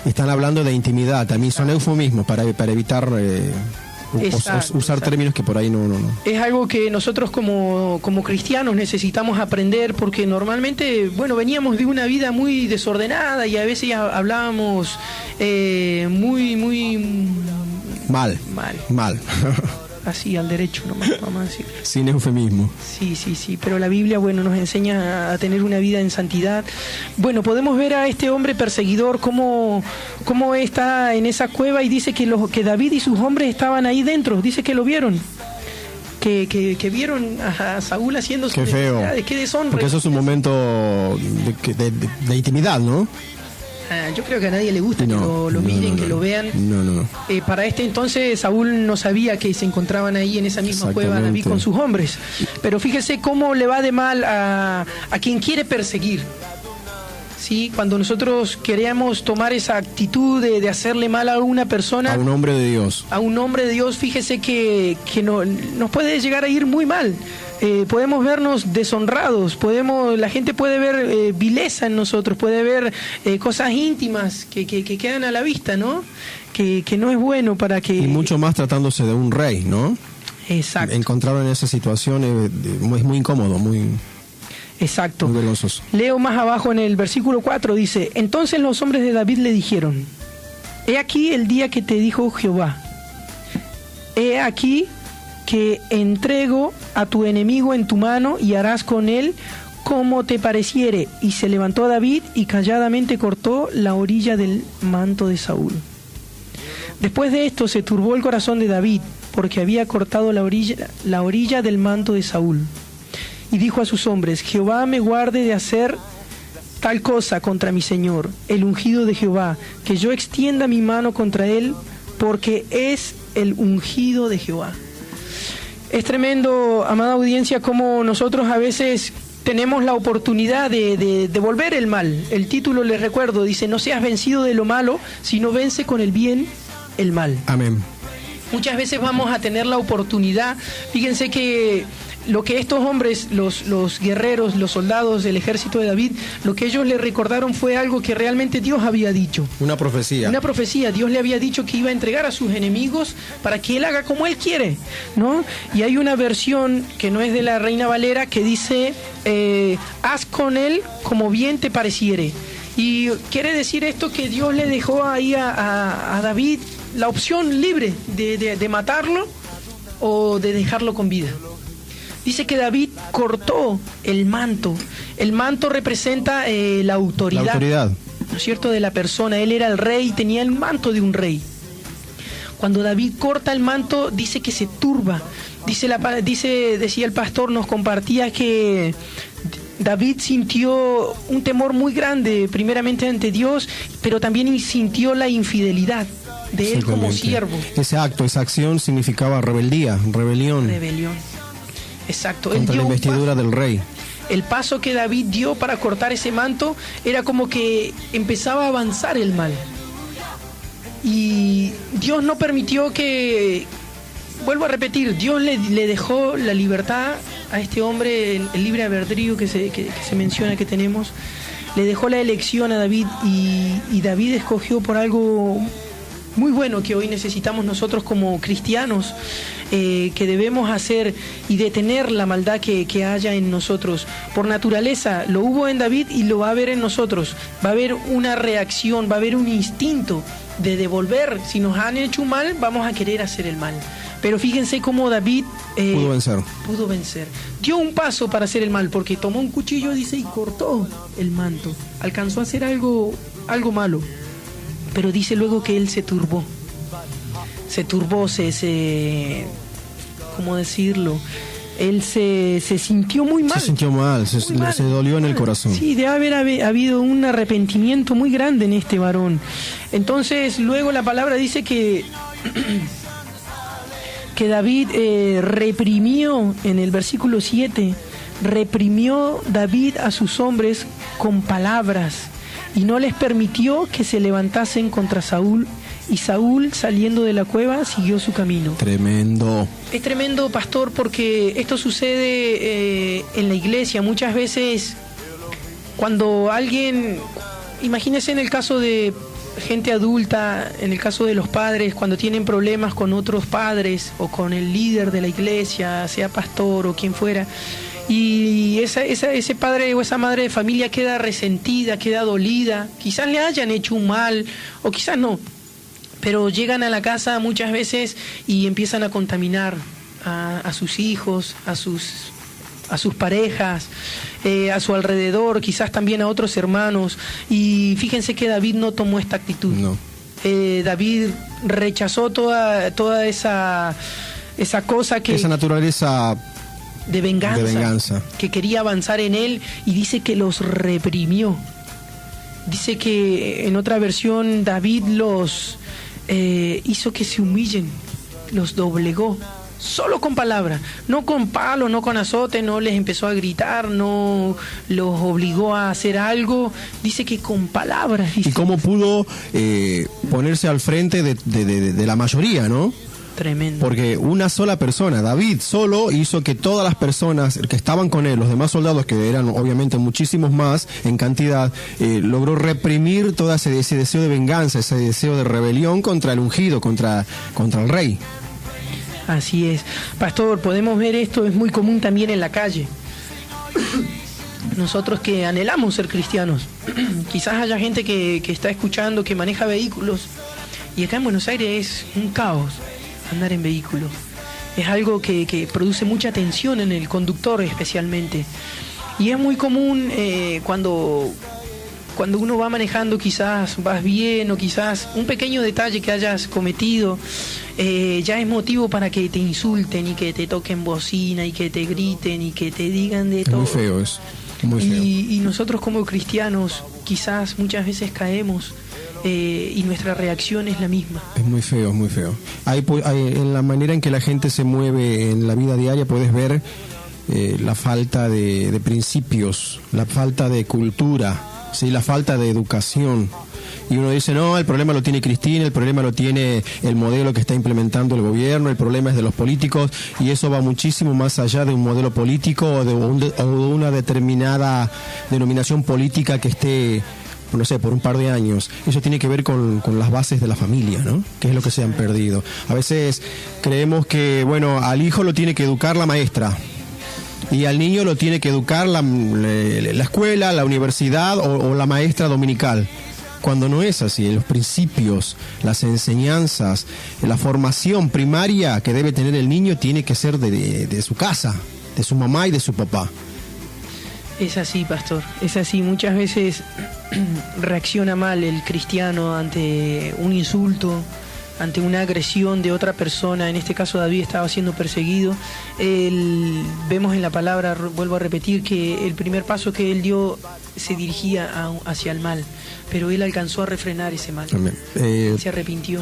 Están hablando de intimidad, también son eufemismos para evitar... usar términos que por ahí no. Es algo que nosotros como cristianos necesitamos aprender, porque normalmente, veníamos de una vida muy desordenada y a veces hablábamos muy mal. Así al derecho nomás, vamos a decir. Sin eufemismo. Sí, pero la Biblia, nos enseña a tener una vida en santidad. Podemos ver a este hombre perseguidor cómo está en esa cueva, y dice que David y sus hombres estaban ahí dentro. Dice que lo vieron. Que vieron a Saúl haciendo sus necesidades. Qué deshonra. Porque eso es un momento de intimidad, ¿no? Yo creo que a nadie le gusta que lo miren, que lo vean. No. Para este entonces Saúl no sabía que se encontraban ahí en esa misma cueva David con sus hombres. Pero fíjese cómo le va de mal a quien quiere perseguir. ¿Sí? Cuando nosotros queremos tomar esa actitud de hacerle mal a una persona, a un hombre de Dios, fíjese que nos puede llegar a ir muy mal. Podemos vernos deshonrados, la gente puede ver vileza en nosotros, puede ver cosas íntimas que quedan a la vista, ¿no? Que no es bueno para que... Y mucho más tratándose de un rey, ¿no? Exacto. Encontrarlo en esa situación es muy incómodo, muy... Exacto. Muy vergonzoso. Leo más abajo en el versículo 4, dice, entonces los hombres de David le dijeron, he aquí el día que te dijo Jehová, he aquí que entrego a tu enemigo en tu mano y harás con él como te pareciere. Y se levantó David y calladamente cortó la orilla del manto de Saúl. Después de esto se turbó el corazón de David, porque había cortado la orilla del manto de Saúl. Y dijo a sus hombres, Jehová me guarde de hacer tal cosa contra mi señor, el ungido de Jehová, que yo extienda mi mano contra él, porque es el ungido de Jehová. Es tremendo, amada audiencia, como nosotros a veces tenemos la oportunidad de devolver el mal. El título, les recuerdo, dice, no seas vencido de lo malo, sino vence con el bien el mal. Amén. Muchas veces vamos a tener la oportunidad, fíjense que lo que estos hombres, los guerreros, los soldados del ejército de David, lo que ellos le recordaron fue algo que realmente Dios había dicho. Una profecía. Una profecía. Dios le había dicho que iba a entregar a sus enemigos para que él haga como él quiere, ¿no? Y hay una versión que no es de la Reina Valera que dice, haz con él como bien te pareciere. Y quiere decir esto que Dios le dejó ahí a David la opción libre de matarlo o de dejarlo con vida. Dice que David cortó el manto. El manto representa la autoridad. La autoridad. ¿No es cierto? De la persona. Él era el rey, tenía el manto de un rey. Cuando David corta el manto, dice que se turba. Decía el pastor, nos compartía que David sintió un temor muy grande, primeramente ante Dios, pero también sintió la infidelidad de él como siervo. Esa acción significaba rebelión. Rebelión. Exacto. Contra la investidura del rey. El paso que David dio para cortar ese manto era como que empezaba a avanzar el mal. Y Dios no permitió que... Vuelvo a repetir, Dios le dejó la libertad a este hombre, el libre albedrío que se menciona que tenemos. Le dejó la elección a David y David escogió por algo muy bueno que hoy necesitamos nosotros como cristianos, que debemos hacer y detener la maldad que haya en nosotros. Por naturaleza lo hubo en David y lo va a haber en nosotros. Va a haber una reacción, va a haber un instinto de devolver. Si nos han hecho mal, vamos a querer hacer el mal. Pero fíjense cómo David pudo vencer. Dio un paso para hacer el mal, porque tomó un cuchillo, dice, y cortó el manto. Alcanzó a hacer algo malo. Pero dice luego que él se turbó. ¿Cómo decirlo? Él se sintió muy mal. Se sintió mal, se dolió en el corazón. Sí, debe haber habido un arrepentimiento muy grande en este varón. Entonces, luego la palabra dice que David reprimió, en el versículo 7, reprimió David a sus hombres con palabras y no les permitió que se levantasen contra Saúl. Y Saúl, saliendo de la cueva, siguió su camino. Tremendo. Es tremendo, pastor, porque esto sucede en la iglesia. Muchas veces, cuando alguien, imagínese en el caso de gente adulta, en el caso de los padres, cuando tienen problemas con otros padres o con el líder de la iglesia, sea pastor o quien fuera, y ese padre o esa madre de familia queda resentida, queda dolida, quizás le hayan hecho un mal o quizás no. Pero llegan a la casa muchas veces y empiezan a contaminar a sus hijos, a sus parejas, a su alrededor, quizás también a otros hermanos. Y fíjense que David no tomó esta actitud. No. David rechazó toda esa cosa que... Esa naturaleza de venganza, que quería avanzar en él, y dice que los reprimió. Dice que en otra versión David los... hizo que se humillen, los doblegó, solo con palabras, no con palo, no con azote, no les empezó a gritar, no los obligó a hacer algo, dice que con palabras. Dice. ¿Y cómo pudo ponerse al frente de la mayoría, no? Tremendo. Porque una sola persona, David solo, hizo que todas las personas que estaban con él, los demás soldados, que eran obviamente muchísimos más en cantidad, logró reprimir todo ese deseo de venganza, ese deseo de rebelión contra el ungido, contra el rey. Así es. Pastor, podemos ver esto, es muy común también en la calle. Nosotros que anhelamos ser cristianos, quizás haya gente que está escuchando, que maneja vehículos, y acá en Buenos Aires es un caos andar en vehículo. Es algo que produce mucha tensión en el conductor especialmente. Y es muy común cuando uno va manejando, quizás vas bien o quizás un pequeño detalle que hayas cometido ya es motivo para que te insulten y que te toquen bocina y que te griten y que te digan de todo. Muy feo eso. Muy feo. Y nosotros como cristianos quizás muchas veces caemos y nuestra reacción es la misma. Es muy feo, es muy feo. En la manera en que la gente se mueve en la vida diaria puedes ver la falta de principios, la falta de cultura, ¿sí? La falta de educación. Y uno dice, no, el problema lo tiene Cristina, el problema lo tiene el modelo que está implementando el gobierno, el problema es de los políticos, y eso va muchísimo más allá de un modelo político o de una determinada denominación política que esté, no sé, por un par de años. Eso tiene que ver con las bases de la familia, ¿no? Que es lo que se han perdido. A veces creemos que, bueno, al hijo lo tiene que educar la maestra y al niño lo tiene que educar la escuela, la universidad o la maestra dominical. Cuando no es así, los principios, las enseñanzas, la formación primaria que debe tener el niño tiene que ser de su casa, de su mamá y de su papá. Es así, pastor, es así. Muchas veces reacciona mal el cristiano ante un insulto, ante una agresión de otra persona. En este caso David estaba siendo perseguido. Vemos en la palabra, vuelvo a repetir, que el primer paso que él dio se dirigía hacia el mal, pero él alcanzó a refrenar ese mal. Se arrepintió.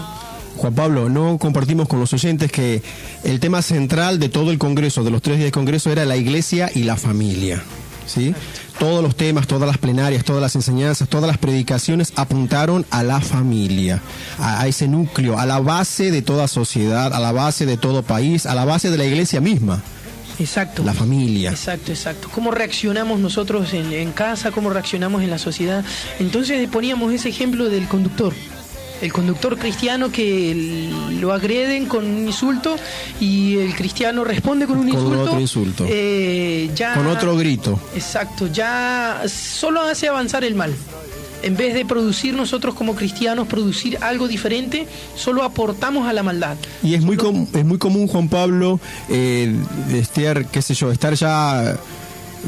Juan Pablo, no compartimos con los oyentes que el tema central de todo el Congreso, de los 3 días de Congreso, era la iglesia y la familia. ¿Sí? Todos los temas, todas las plenarias, todas las enseñanzas, todas las predicaciones apuntaron a la familia, a ese núcleo, a la base de toda sociedad, a la base de todo país, a la base de la iglesia misma. Exacto. La familia. Exacto. ¿Cómo reaccionamos nosotros en casa? ¿Cómo reaccionamos en la sociedad? Entonces poníamos ese ejemplo del conductor. El conductor cristiano que lo agreden con un insulto y el cristiano responde con un insulto. Con otro insulto. Ya, con otro grito. Exacto, ya solo hace avanzar el mal. en vez de producir nosotros como cristianos, producir algo diferente, solo aportamos a la maldad. Y es muy común, Juan Pablo, estar ya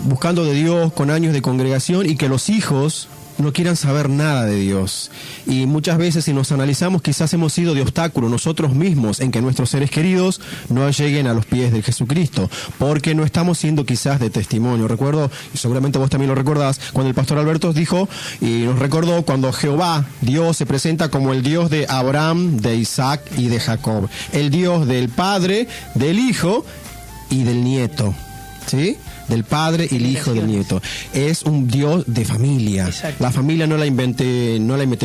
buscando de Dios con años de congregación y que los hijos no quieran saber nada de Dios. Y muchas veces, si nos analizamos, quizás hemos sido de obstáculo nosotros mismos en que nuestros seres queridos no lleguen a los pies de Jesucristo, porque no estamos siendo quizás de testimonio. Recuerdo, y seguramente vos también lo recordás, cuando el pastor Alberto dijo y nos recordó cuando Jehová, Dios, se presenta como el Dios de Abraham, de Isaac y de Jacob, el Dios del Padre, del Hijo y del Nieto, ¿sí? Del Padre y el Hijo del Nieto. Es un Dios de familia. Exacto. La familia no la inventé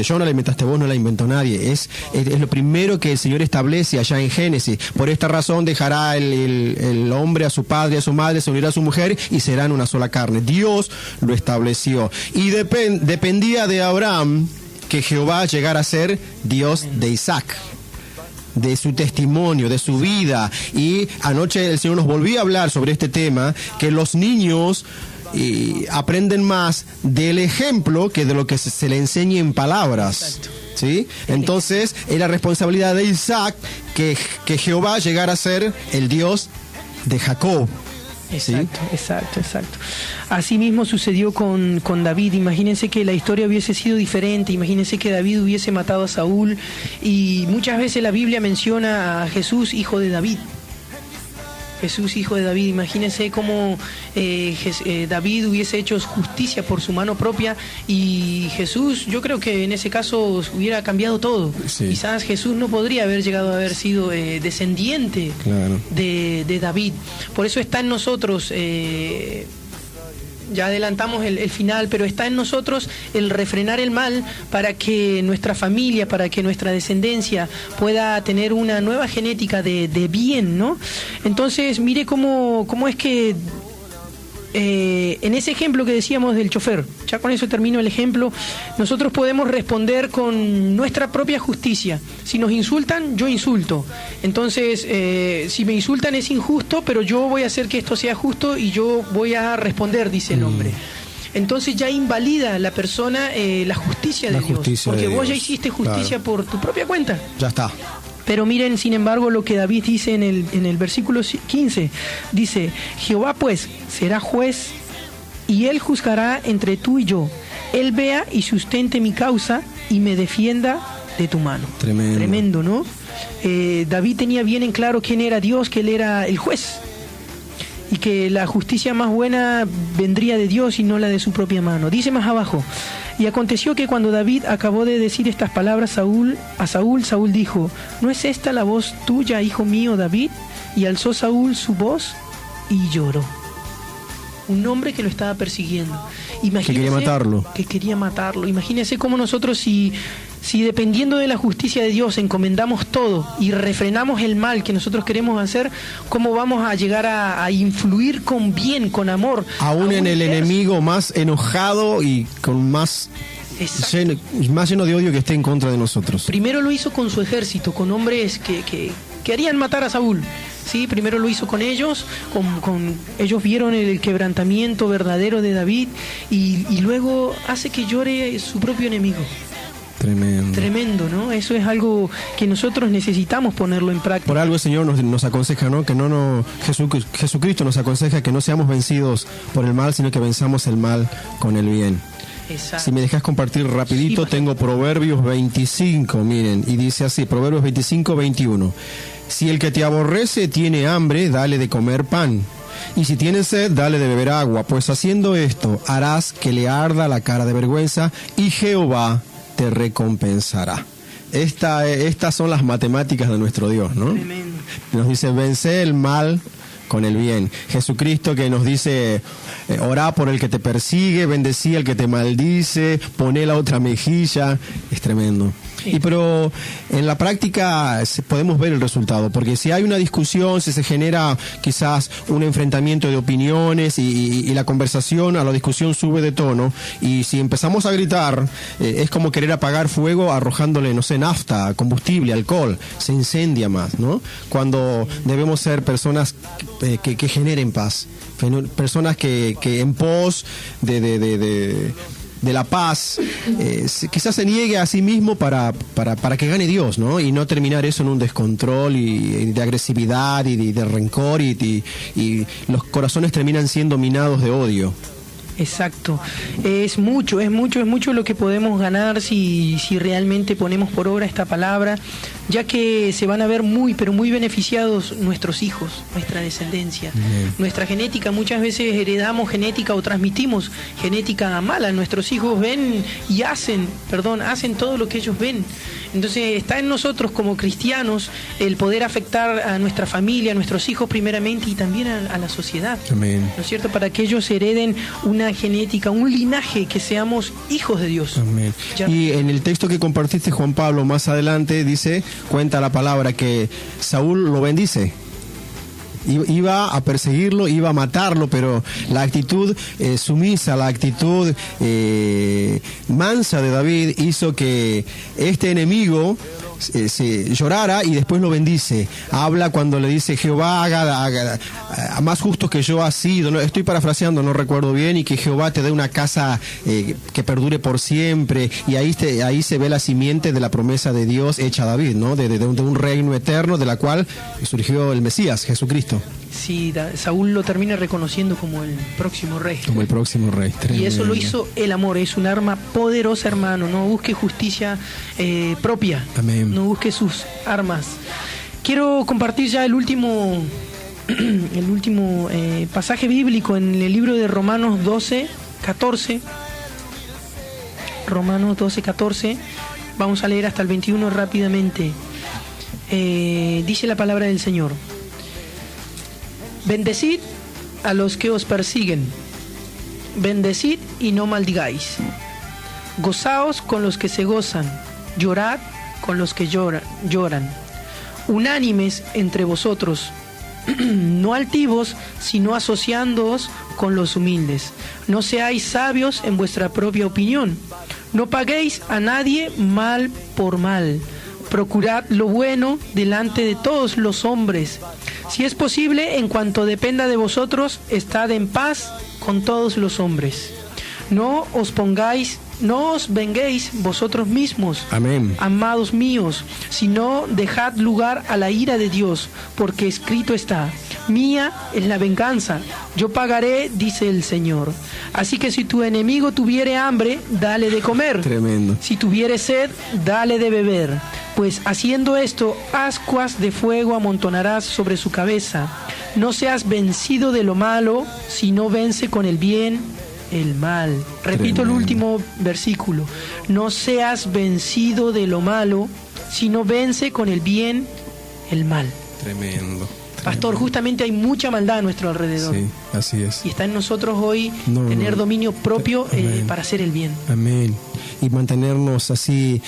yo, no la inventaste vos, no la inventó nadie. Es lo primero que el Señor establece allá en Génesis. Por esta razón dejará el hombre a su padre y a su madre, se unirá a su mujer y serán una sola carne. Dios lo estableció. Y dependía de Abraham que Jehová llegara a ser Dios de Isaac, de su testimonio, de su vida. Y anoche el Señor nos volvió a hablar sobre este tema, que los niños aprenden más del ejemplo que de lo que se le enseñe en palabras. ¿Sí? Entonces, es la responsabilidad de Isaac que Jehová llegara a ser el Dios de Jacob. Exacto, ¿sí? Exacto. Así mismo sucedió con David. Imagínense que la historia hubiese sido diferente. Imagínense que David hubiese matado a Saúl. Y muchas veces la Biblia menciona a Jesús, hijo de David. Jesús, hijo de David. Imagínense cómo David hubiese hecho justicia por su mano propia, y Jesús, yo creo que en ese caso hubiera cambiado todo. Sí. Quizás Jesús no podría haber llegado a haber sido descendiente, claro, de David. Por eso está en nosotros, ya adelantamos el final, pero está en nosotros el refrenar el mal para que nuestra familia, para que nuestra descendencia pueda tener una nueva genética de bien, ¿no? Entonces, mire cómo es que en ese ejemplo que decíamos del chofer, ya con eso termino el ejemplo, nosotros podemos responder con nuestra propia justicia. Si nos insultan, yo insulto. Entonces, si me insultan es injusto, pero yo voy a hacer que esto sea justo y yo voy a responder, dice el hombre. Entonces ya invalida la persona la justicia de Dios, porque vos ya hiciste justicia, claro, por tu propia cuenta. Ya está. Pero miren, sin embargo, lo que David dice en el versículo 15, dice: Jehová pues será juez, y él juzgará entre tú y yo. Él vea y sustente mi causa y me defienda de tu mano. Tremendo, ¿no? David tenía bien en claro quién era Dios, que él era el juez, y que la justicia más buena vendría de Dios y no la de su propia mano. Dice más abajo: y aconteció que cuando David acabó de decir estas palabras a Saúl dijo: ¿no es esta la voz tuya, hijo mío David? Y alzó Saúl su voz y lloró. Un hombre que lo estaba persiguiendo. Imagínese, que quería matarlo. Imagínense cómo nosotros, si dependiendo de la justicia de Dios encomendamos todo y refrenamos el mal que nosotros queremos hacer, ¿cómo vamos a llegar a influir con bien, con amor? Aún en el enemigo más enojado y con más lleno de odio que esté en contra de nosotros. Primero lo hizo con su ejército, con hombres que querían matar a Saúl. Sí, primero lo hizo con ellos, ellos vieron el quebrantamiento verdadero de David, y luego hace que llore su propio enemigo. Tremendo, ¿no? Eso es algo que nosotros necesitamos ponerlo en práctica. Por algo el Señor nos aconseja, ¿no? Que Jesucristo nos aconseja que no seamos vencidos por el mal, sino que venzamos el mal con el bien. Exacto. Si me dejas compartir rapidito, sí, tengo Proverbios 25, miren, y dice así, Proverbios 25, 21. Si el que te aborrece tiene hambre, dale de comer pan. Y si tiene sed, dale de beber agua, pues haciendo esto harás que le arda la cara de vergüenza, y Jehová te recompensará. Estas son las matemáticas de nuestro Dios, ¿no? Tremendo. Nos dice: vence el mal con el bien. Jesucristo que nos dice: orá por el que te persigue, bendecí al que te maldice, poné la otra mejilla. Es tremendo. Sí. Pero en la práctica podemos ver el resultado, porque si hay una discusión, si se genera quizás un enfrentamiento de opiniones y la conversación, a la discusión sube de tono, y si empezamos a gritar, es como querer apagar fuego arrojándole, no sé, nafta, combustible, alcohol, se incendia más, ¿no? Cuando debemos ser personas que generen paz, personas que en pos de la paz, quizás se niegue a sí mismo para que gane Dios, ¿no? Y no terminar eso en un descontrol y de agresividad y de rencor y los corazones terminan siendo minados de odio. Exacto, es mucho lo que podemos ganar si realmente ponemos por obra esta palabra, ya que se van a ver pero muy beneficiados nuestros hijos, nuestra descendencia, nuestra genética. Muchas veces heredamos genética o transmitimos genética mala. Nuestros hijos ven y hacen todo lo que ellos ven. Entonces está en nosotros como cristianos el poder afectar a nuestra familia, a nuestros hijos primeramente y también a la sociedad. Amén. ¿No es cierto? Para que ellos hereden una genética, un linaje, que seamos hijos de Dios. Amén. Y en el texto que compartiste, Juan Pablo, más adelante cuenta la palabra que Saúl lo bendice. Iba a perseguirlo, iba a matarlo, pero la actitud sumisa, la actitud mansa de David hizo que este enemigo se llorara y después lo bendice. Habla cuando le dice: Jehová haga más justos que yo ha sido, ¿no? Estoy parafraseando, no recuerdo bien, y que Jehová te dé una casa que perdure por siempre. Y ahí se ve la simiente de la promesa de Dios hecha a David, ¿no? De un reino eterno de la cual surgió el Mesías, Jesucristo. Sí, Saúl lo termina reconociendo como el próximo rey. Como el próximo rey. Tremendo. Y eso lo hizo el amor. Es un arma poderosa, hermano. No busque justicia propia. Amén. No busque sus armas. Quiero compartir ya el último pasaje bíblico en el libro de Romanos 12:14. Romanos 12:14. Vamos a leer hasta el 21 rápidamente. Dice la palabra del Señor: bendecid a los que os persiguen, bendecid y no maldigáis. Gozaos con los que se gozan, llorad con los que lloran. Unánimes entre vosotros, no altivos, sino asociándoos con los humildes. No seáis sabios en vuestra propia opinión. No paguéis a nadie mal por mal. Procurad lo bueno delante de todos los hombres. Si es posible, en cuanto dependa de vosotros, estad en paz con todos los hombres. No os venguéis vosotros mismos, amén, amados míos, sino dejad lugar a la ira de Dios, porque escrito está: mía es la venganza, yo pagaré, dice el Señor. Así que si tu enemigo tuviere hambre, dale de comer. Tremendo. Si tuviere sed, dale de beber. Pues haciendo esto, ascuas de fuego amontonarás sobre su cabeza. No seas vencido de lo malo, sino vence con el bien el mal. Repito el último versículo: no seas vencido de lo malo, sino vence con el bien el mal. Tremendo. Pastor, justamente hay mucha maldad a nuestro alrededor. Sí, así es. Y está en nosotros hoy tener dominio propio para hacer el bien. Amén. Y mantenernos así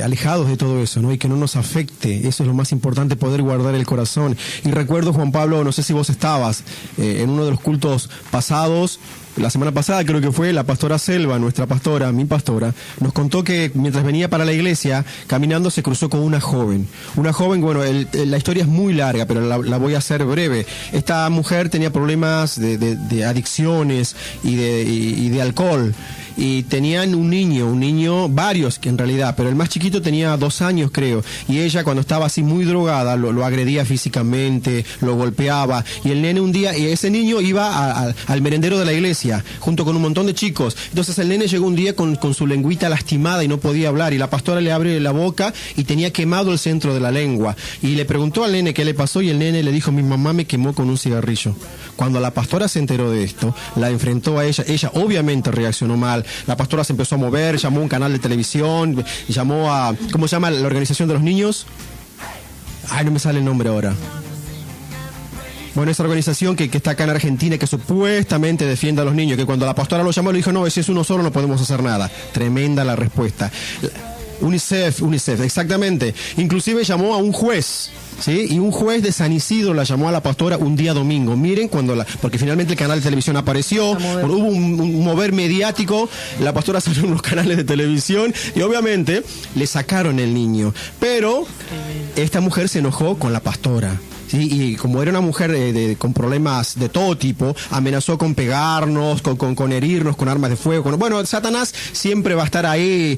alejados de todo eso, ¿no? Y que no nos afecte. Eso es lo más importante, poder guardar el corazón. Y recuerdo, Juan Pablo, no sé si vos estabas en uno de los cultos pasados. La semana pasada creo que fue la pastora Selva, nuestra pastora, mi pastora, nos contó que mientras venía para la iglesia, caminando se cruzó con una joven. Una joven, bueno, la historia es muy larga, pero la voy a hacer breve. Esta mujer tenía problemas de adicciones y de alcohol. Y tenían un niño, varios que en realidad, pero el más chiquito tenía 2 años creo, y ella cuando estaba así muy drogada lo agredía físicamente, lo golpeaba, y el nene un día, y ese niño iba al merendero de la iglesia junto con un montón de chicos. Entonces el nene llegó un día con su lengüita lastimada y no podía hablar, y la pastora le abre la boca y tenía quemado el centro de la lengua, y le preguntó al nene qué le pasó, y el nene le dijo: mi mamá me quemó con un cigarrillo. Cuando la pastora se enteró de esto, la enfrentó a ella obviamente reaccionó mal. La pastora se empezó a mover, llamó a un canal de televisión, llamó a... ¿Cómo se llama la organización de los niños? Ay, no me sale el nombre ahora. Bueno, esa organización que está acá en Argentina, que supuestamente defiende a los niños, que cuando la pastora lo llamó le dijo: no, si es uno solo no podemos hacer nada. Tremenda la respuesta. UNICEF, exactamente. Inclusive llamó a un juez, ¿sí? Y un juez de San Isidro la llamó a la pastora un día domingo. Miren, porque finalmente el canal de televisión apareció, hubo un mover mediático, la pastora salió en los canales de televisión y obviamente le sacaron el niño. Pero esta mujer se enojó con la pastora. ¿sí? Y como era una mujer con problemas de todo tipo, amenazó con pegarnos, con herirnos, con armas de fuego. Bueno, Satanás siempre va a estar ahí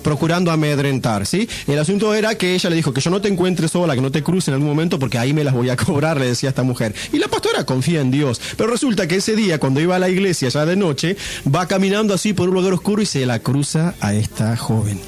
procurando amedrentar, ¿sí? El asunto era que ella le dijo que yo no te encuentre sola, que no te cruce en algún momento porque ahí me las voy a cobrar, le decía a esta mujer. Y la pastora confía en Dios. Pero resulta que ese día, cuando iba a la iglesia ya de noche, va caminando así por un lugar oscuro y se la cruza a esta joven.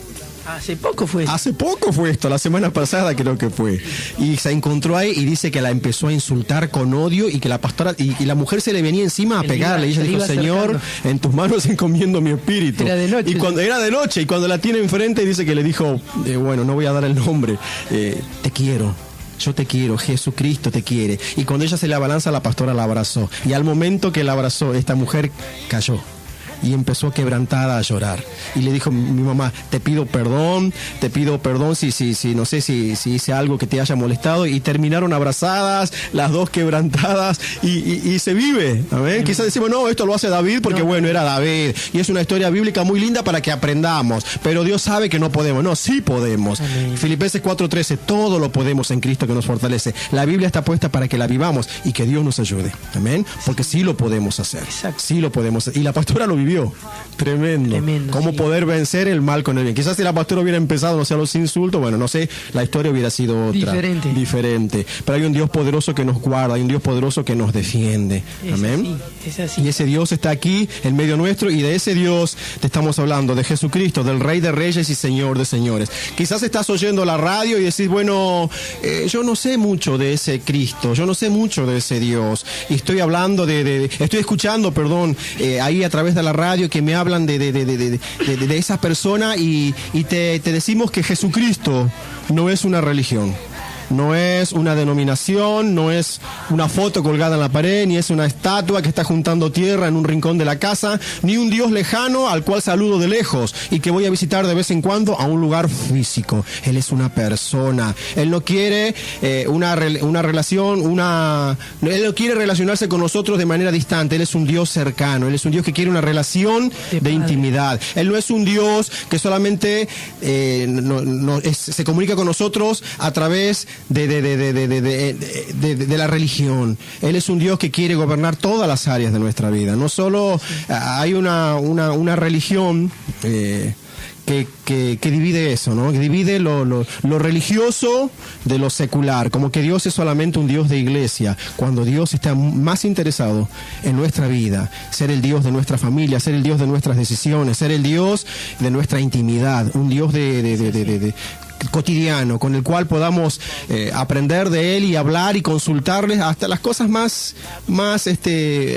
Hace poco fue esto. Hace poco fue esto, la semana pasada creo que fue. Y se encontró ahí y dice que la empezó a insultar con odio y que la pastora y la mujer se le venía encima a pegarle. Y ella dijo, Señor, en tus manos encomiendo mi espíritu. Era de noche. Y cuando era de noche, y cuando la tiene enfrente dice que le dijo, bueno, no voy a dar el nombre, te quiero. Yo te quiero, Jesucristo te quiere. Y cuando ella se le abalanza, la pastora la abrazó. Y al momento que la abrazó, esta mujer cayó. Y empezó quebrantada a llorar. Y le dijo, mi mamá, te pido perdón si no sé si hice algo que te haya molestado. Y terminaron abrazadas, las dos quebrantadas, y se vive. ¿Amén? Quizás decimos, no, esto lo hace David porque bueno, era David. Y es una historia bíblica muy linda para que aprendamos. Pero Dios sabe que no podemos. No, sí podemos. Amén. Filipenses 4:13, todo lo podemos en Cristo que nos fortalece. La Biblia está puesta para que la vivamos y que Dios nos ayude. Amén. Porque sí lo podemos hacer. Exacto. Sí lo podemos hacer. Y la pastora lo vivió. Tremendo. Cómo poder vencer el mal con el bien. Quizás si la pastora hubiera empezado, no sé, los insultos, bueno, no sé, la historia hubiera sido otra. Diferente. Pero hay un Dios poderoso que nos guarda, hay un Dios poderoso que nos defiende. Amén. Es así. Y ese Dios está aquí en medio nuestro, y de ese Dios te estamos hablando, de Jesucristo, del Rey de Reyes y Señor de Señores. Quizás estás oyendo la radio y decís, bueno, yo no sé mucho de ese Cristo, yo no sé mucho de ese Dios. Y estoy hablando estoy escuchando, ahí a través de la radio que me hablan de esa persona y te decimos que Jesucristo no es una religión. No es una denominación, no es una foto colgada en la pared, ni es una estatua que está juntando tierra en un rincón de la casa, ni un Dios lejano al cual saludo de lejos y que voy a visitar de vez en cuando a un lugar físico. Él es una persona. Él no quiere una relación, Él no quiere relacionarse con nosotros de manera distante. Él es un Dios cercano. Él es un Dios que quiere una relación de intimidad. Él no es un Dios que solamente se comunica con nosotros a través de la religión. Él es un Dios que quiere gobernar todas las áreas de nuestra vida. No solo hay una religión que divide eso, ¿no? Que divide lo religioso de lo secular, como que Dios es solamente un Dios de iglesia, cuando Dios está más interesado en nuestra vida, ser el Dios de nuestra familia, ser el Dios de nuestras decisiones, ser el Dios de nuestra intimidad, un Dios cotidiano, con el cual podamos aprender de Él y hablar y consultarles hasta las cosas más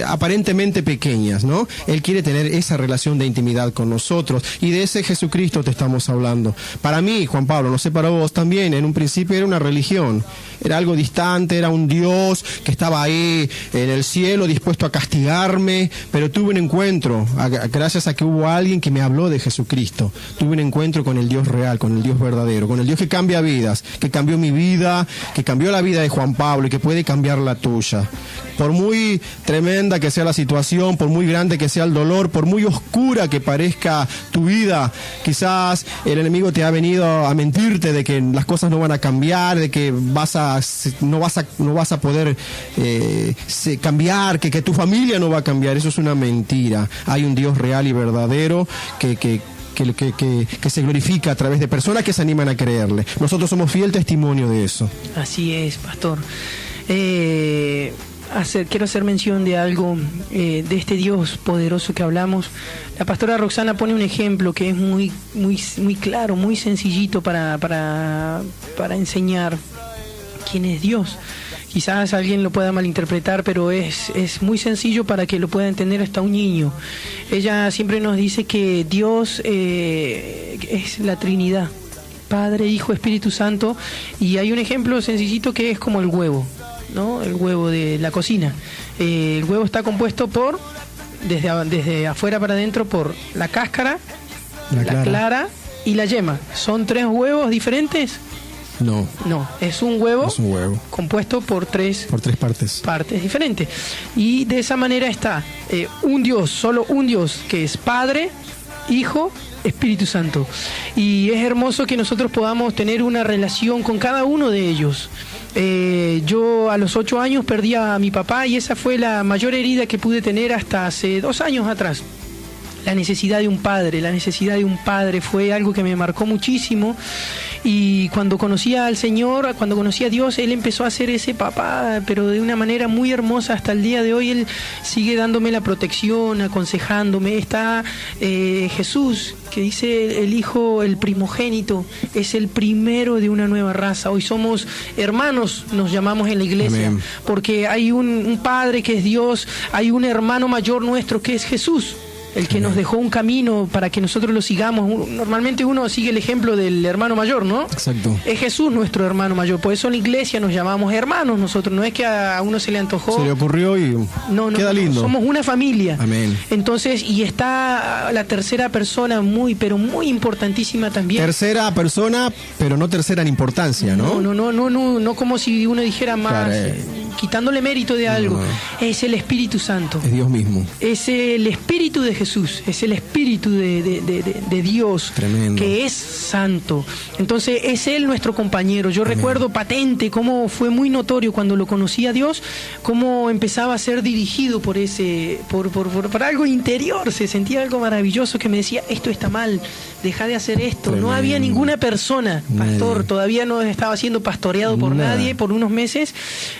aparentemente pequeñas, ¿no? Él quiere tener esa relación de intimidad con nosotros, y de ese Jesucristo te estamos hablando. Para mí, Juan Pablo, no sé para vos también, en un principio era una religión, era algo distante, era un Dios que estaba ahí en el cielo dispuesto a castigarme, pero tuve un encuentro, gracias a que hubo alguien que me habló de Jesucristo. Tuve un encuentro con el Dios real, con el Dios verdadero, con el Dios que cambia vidas, que cambió mi vida, que cambió la vida de Juan Pablo y que puede cambiar la tuya. Por muy tremenda que sea la situación, por muy grande que sea el dolor, por muy oscura que parezca tu vida, quizás el enemigo te ha venido a mentirte de que las cosas no van a cambiar, de que no vas a poder cambiar, que tu familia no va a cambiar. Eso es una mentira. Hay un Dios real y verdadero que se glorifica a través de personas que se animan a creerle. Nosotros somos fiel testimonio de eso. Así es, pastor. Quiero hacer mención de algo, de este Dios poderoso que hablamos. La pastora Roxana pone un ejemplo que es muy claro, muy sencillito para enseñar quién es Dios. Quizás alguien lo pueda malinterpretar, pero es muy sencillo para que lo pueda entender hasta un niño. Ella siempre nos dice que Dios es la Trinidad, Padre, Hijo, Espíritu Santo, y hay un ejemplo sencillito que es como el huevo, ¿no? El huevo de la cocina. El huevo está compuesto desde afuera para adentro, por la cáscara, la clara y la yema. ¿Son 3 huevos diferentes? No, es un huevo compuesto por tres partes diferentes. Y de esa manera está un Dios, solo un Dios, que es Padre, Hijo, Espíritu Santo. Y es hermoso que nosotros podamos tener una relación con cada uno de ellos. Yo a los 8 años perdí a mi papá y esa fue la mayor herida que pude tener hasta hace 2 años atrás. La necesidad de un padre fue algo que me marcó muchísimo. Y cuando conocí al Señor, cuando conocí a Dios, Él empezó a ser ese papá, pero de una manera muy hermosa. Hasta el día de hoy Él sigue dándome la protección, aconsejándome. Está Jesús, que dice el Hijo, el primogénito, es el primero de una nueva raza. Hoy somos hermanos, nos llamamos en la iglesia. Amén. Porque hay un Padre que es Dios, hay un hermano mayor nuestro que es Jesús, el que nos dejó un camino para que nosotros lo sigamos. Normalmente uno sigue el ejemplo del hermano mayor, ¿no? Exacto. Es Jesús nuestro hermano mayor. Por eso en la iglesia nos llamamos hermanos nosotros. No es que a uno se le antojó. Se le ocurrió y queda lindo. Somos una familia. Amén. Entonces, y está la tercera persona pero muy importantísima también. Tercera persona, pero no tercera en importancia, ¿no? No como si uno dijera más, claro, quitándole mérito de algo. Es el Espíritu Santo. Es Dios mismo. Es el Espíritu de Jesús, es el Espíritu de Dios. Tremendo. Que es santo. Entonces es Él nuestro compañero. Yo Amén. Recuerdo patente cómo fue muy notorio cuando lo conocí a Dios, cómo empezaba a ser dirigido por algo interior. Se sentía algo maravilloso que me decía, esto está mal, deja de hacer esto. Tremendo. No había ninguna persona, pastor, todavía no estaba siendo pastoreado por nadie por unos meses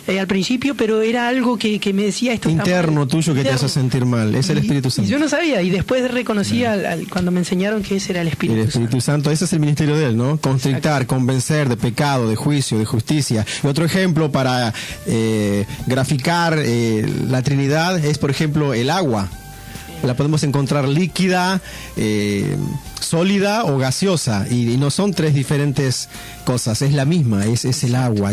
al principio, pero era algo que me decía, esto interno está mal. Tuyo que interno. Te hace sentir mal, es el Espíritu Santo. Y yo no sabía, y después reconocí cuando me enseñaron que ese era el Espíritu Santo. Ese es el ministerio de Él, ¿no? Constrictar, convencer de pecado, de juicio, de justicia. Y otro ejemplo para graficar la Trinidad es, por ejemplo, el agua. La podemos encontrar líquida, sólida o gaseosa, y no son tres diferentes cosas, es la misma, es el agua,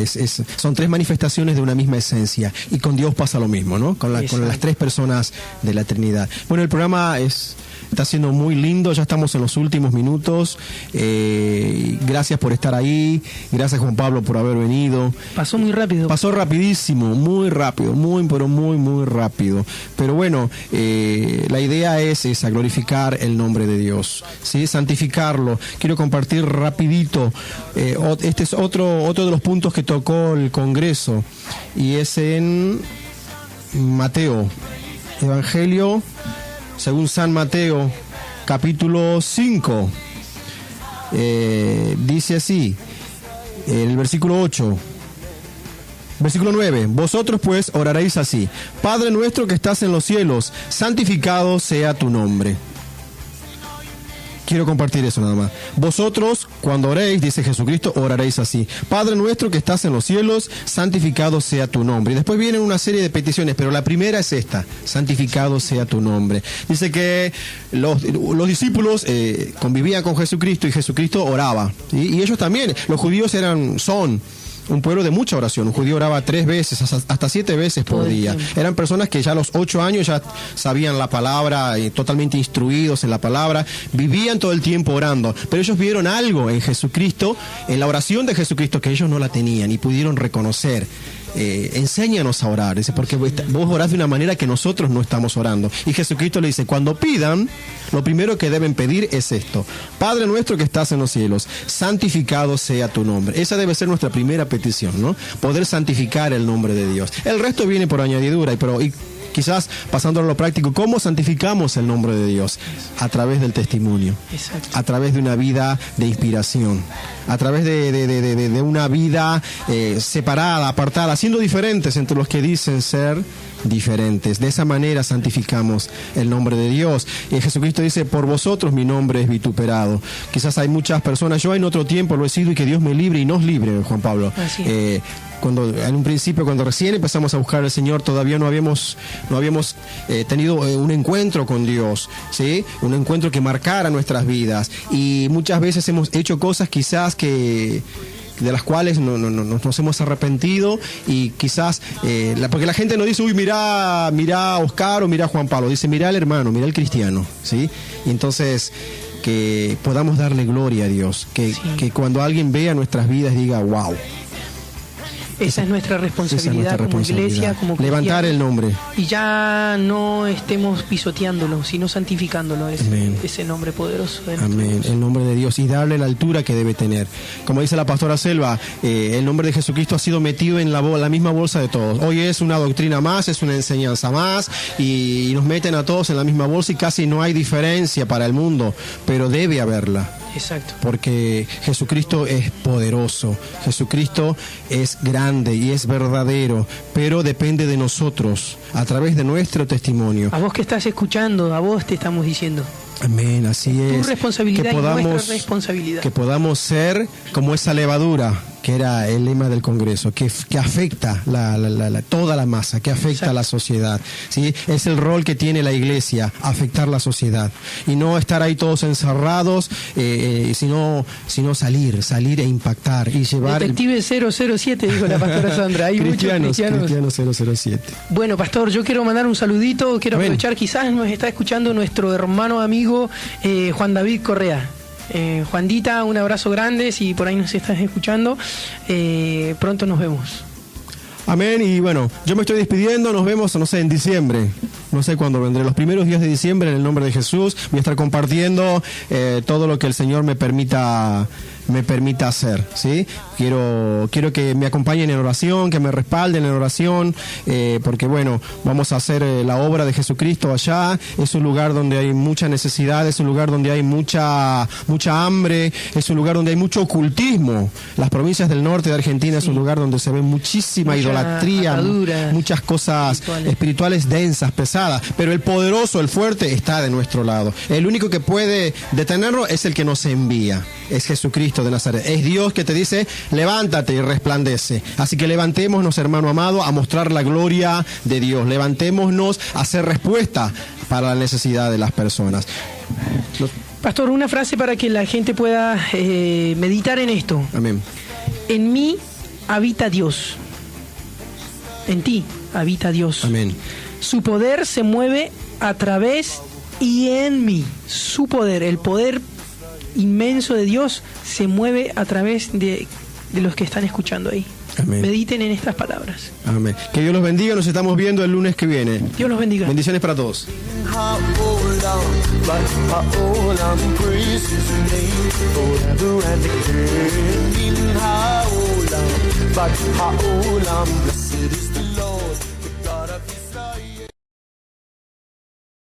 son tres manifestaciones de una misma esencia, y con Dios pasa lo mismo, ¿no? Con las tres personas de la Trinidad. Bueno, el programa está siendo muy lindo, ya estamos en los últimos minutos. Gracias por estar ahí, gracias Juan Pablo por haber venido. Pasó muy rápido. Pasó rapidísimo, muy rápido, muy rápido. Pero bueno, la idea es esa, glorificar el nombre de Dios, ¿sí? Santificarlo. Quiero compartir rapidito, este es otro de los puntos que tocó el Congreso, y es en Mateo, Evangelio según San Mateo, capítulo 5, dice así, el versículo 8, versículo 9, vosotros pues oraréis así, Padre nuestro que estás en los cielos, santificado sea tu nombre. Quiero compartir eso nada más. Vosotros, cuando oréis, dice Jesucristo, oraréis así. Padre nuestro que estás en los cielos, santificado sea tu nombre. Y después vienen una serie de peticiones, pero la primera es esta, santificado sea tu nombre. Dice que los discípulos convivían con Jesucristo y Jesucristo oraba, ¿sí? Y ellos también, los judíos son un pueblo de mucha oración. Un judío oraba 3 veces, hasta 7 veces por día. Eran personas que ya a los 8 años ya sabían la palabra, totalmente instruidos en la palabra, vivían todo el tiempo orando. Pero ellos vieron algo en Jesucristo, en la oración de Jesucristo, que ellos no la tenían y pudieron reconocer. Enséñanos a orar, dice, porque vos orás de una manera que nosotros no estamos orando. Y Jesucristo le dice, cuando pidan, lo primero que deben pedir es esto: Padre nuestro que estás en los cielos, santificado sea tu nombre. Esa debe ser nuestra primera petición, ¿no? Poder santificar el nombre de Dios. El resto viene por añadidura, y quizás pasándolo a lo práctico, ¿cómo santificamos el nombre de Dios? A través del testimonio. Exacto. A través de una vida de inspiración, a través de una vida separada, apartada, siendo diferentes entre los que dicen ser diferentes. De esa manera santificamos el nombre de Dios. Y Jesucristo dice, por vosotros mi nombre es vituperado. Quizás hay muchas personas, yo en otro tiempo lo he sido, y que Dios me libre y nos libre, Juan Pablo. Cuando en un principio, cuando recién empezamos a buscar al Señor, todavía no habíamos tenido un encuentro con Dios, ¿sí? Un encuentro que marcara nuestras vidas, y muchas veces hemos hecho cosas quizás de las cuales nos hemos arrepentido, y quizás porque la gente no dice, uy, mira Oscar o mira Juan Pablo, dice, mira al hermano, mira al cristiano, ¿sí? Y entonces que podamos darle gloria a Dios, que cuando alguien vea nuestras vidas diga, wow. Esa es nuestra responsabilidad como iglesia, como cristianos. Levantar el nombre. Y ya no estemos pisoteándolo, sino santificándolo, ese nombre poderoso de nuestro Amén. Dios. El nombre de Dios, y darle la altura que debe tener. Como dice la pastora Selva, el nombre de Jesucristo ha sido metido en la misma bolsa de todos. Hoy es una doctrina más, es una enseñanza más, y nos meten a todos en la misma bolsa y casi no hay diferencia para el mundo, pero debe haberla. Exacto. Porque Jesucristo es poderoso, Jesucristo es grande y es verdadero, pero depende de nosotros, a través de nuestro testimonio. A vos que estás escuchando, a vos te estamos diciendo. Amén, así es. Tu responsabilidad y nuestra responsabilidad. Que podamos ser como esa levadura, que era el lema del Congreso, que afecta toda la masa, que afecta Exacto. a la sociedad. ¿Sí? Es el rol que tiene la iglesia, afectar la sociedad. Y no estar ahí todos encerrados, sino salir e impactar y llevar... Detective 007, dijo la pastora Sandra. Hay Cristianos 007. Bueno, pastor, yo quiero mandar un saludito, quiero Amén. aprovechar, quizás nos está escuchando nuestro hermano amigo Juan David Correa. Juandita, un abrazo grande, si por ahí nos estás escuchando, pronto nos vemos. Amén, y bueno, yo me estoy despidiendo, nos vemos, no sé, en diciembre, no sé cuándo vendré, los primeros días de diciembre, en el nombre de Jesús, voy a estar compartiendo todo lo que el Señor me permita hacer, ¿sí? Quiero que me acompañen en oración, que me respalden en oración, porque bueno, vamos a hacer la obra de Jesucristo allá. Es un lugar donde hay mucha necesidad, es un lugar donde hay mucha hambre, es un lugar donde hay mucho ocultismo. Las provincias del norte de Argentina es un lugar donde se ve muchísima idolatría, muchas cosas espirituales densas, pesadas, pero el poderoso, el fuerte está de nuestro lado. El único que puede detenerlo es el que nos envía, es Jesucristo de Nazaret. Es Dios que te dice, levántate y resplandece. Así que levantémonos, hermano amado, a mostrar la gloria de Dios. Levantémonos a hacer respuesta para la necesidad de las personas. Pastor, una frase para que la gente pueda meditar en esto. Amén. En mí habita Dios. En ti habita Dios. Amén. Su poder se mueve a través y en mí. Su poder, el poder inmenso de Dios, se mueve a través de los que están escuchando ahí. Amén. Mediten en estas palabras. Amén. Que Dios los bendiga. Nos estamos viendo el lunes que viene. Dios los bendiga. Bendiciones para todos. But how long, blessed is the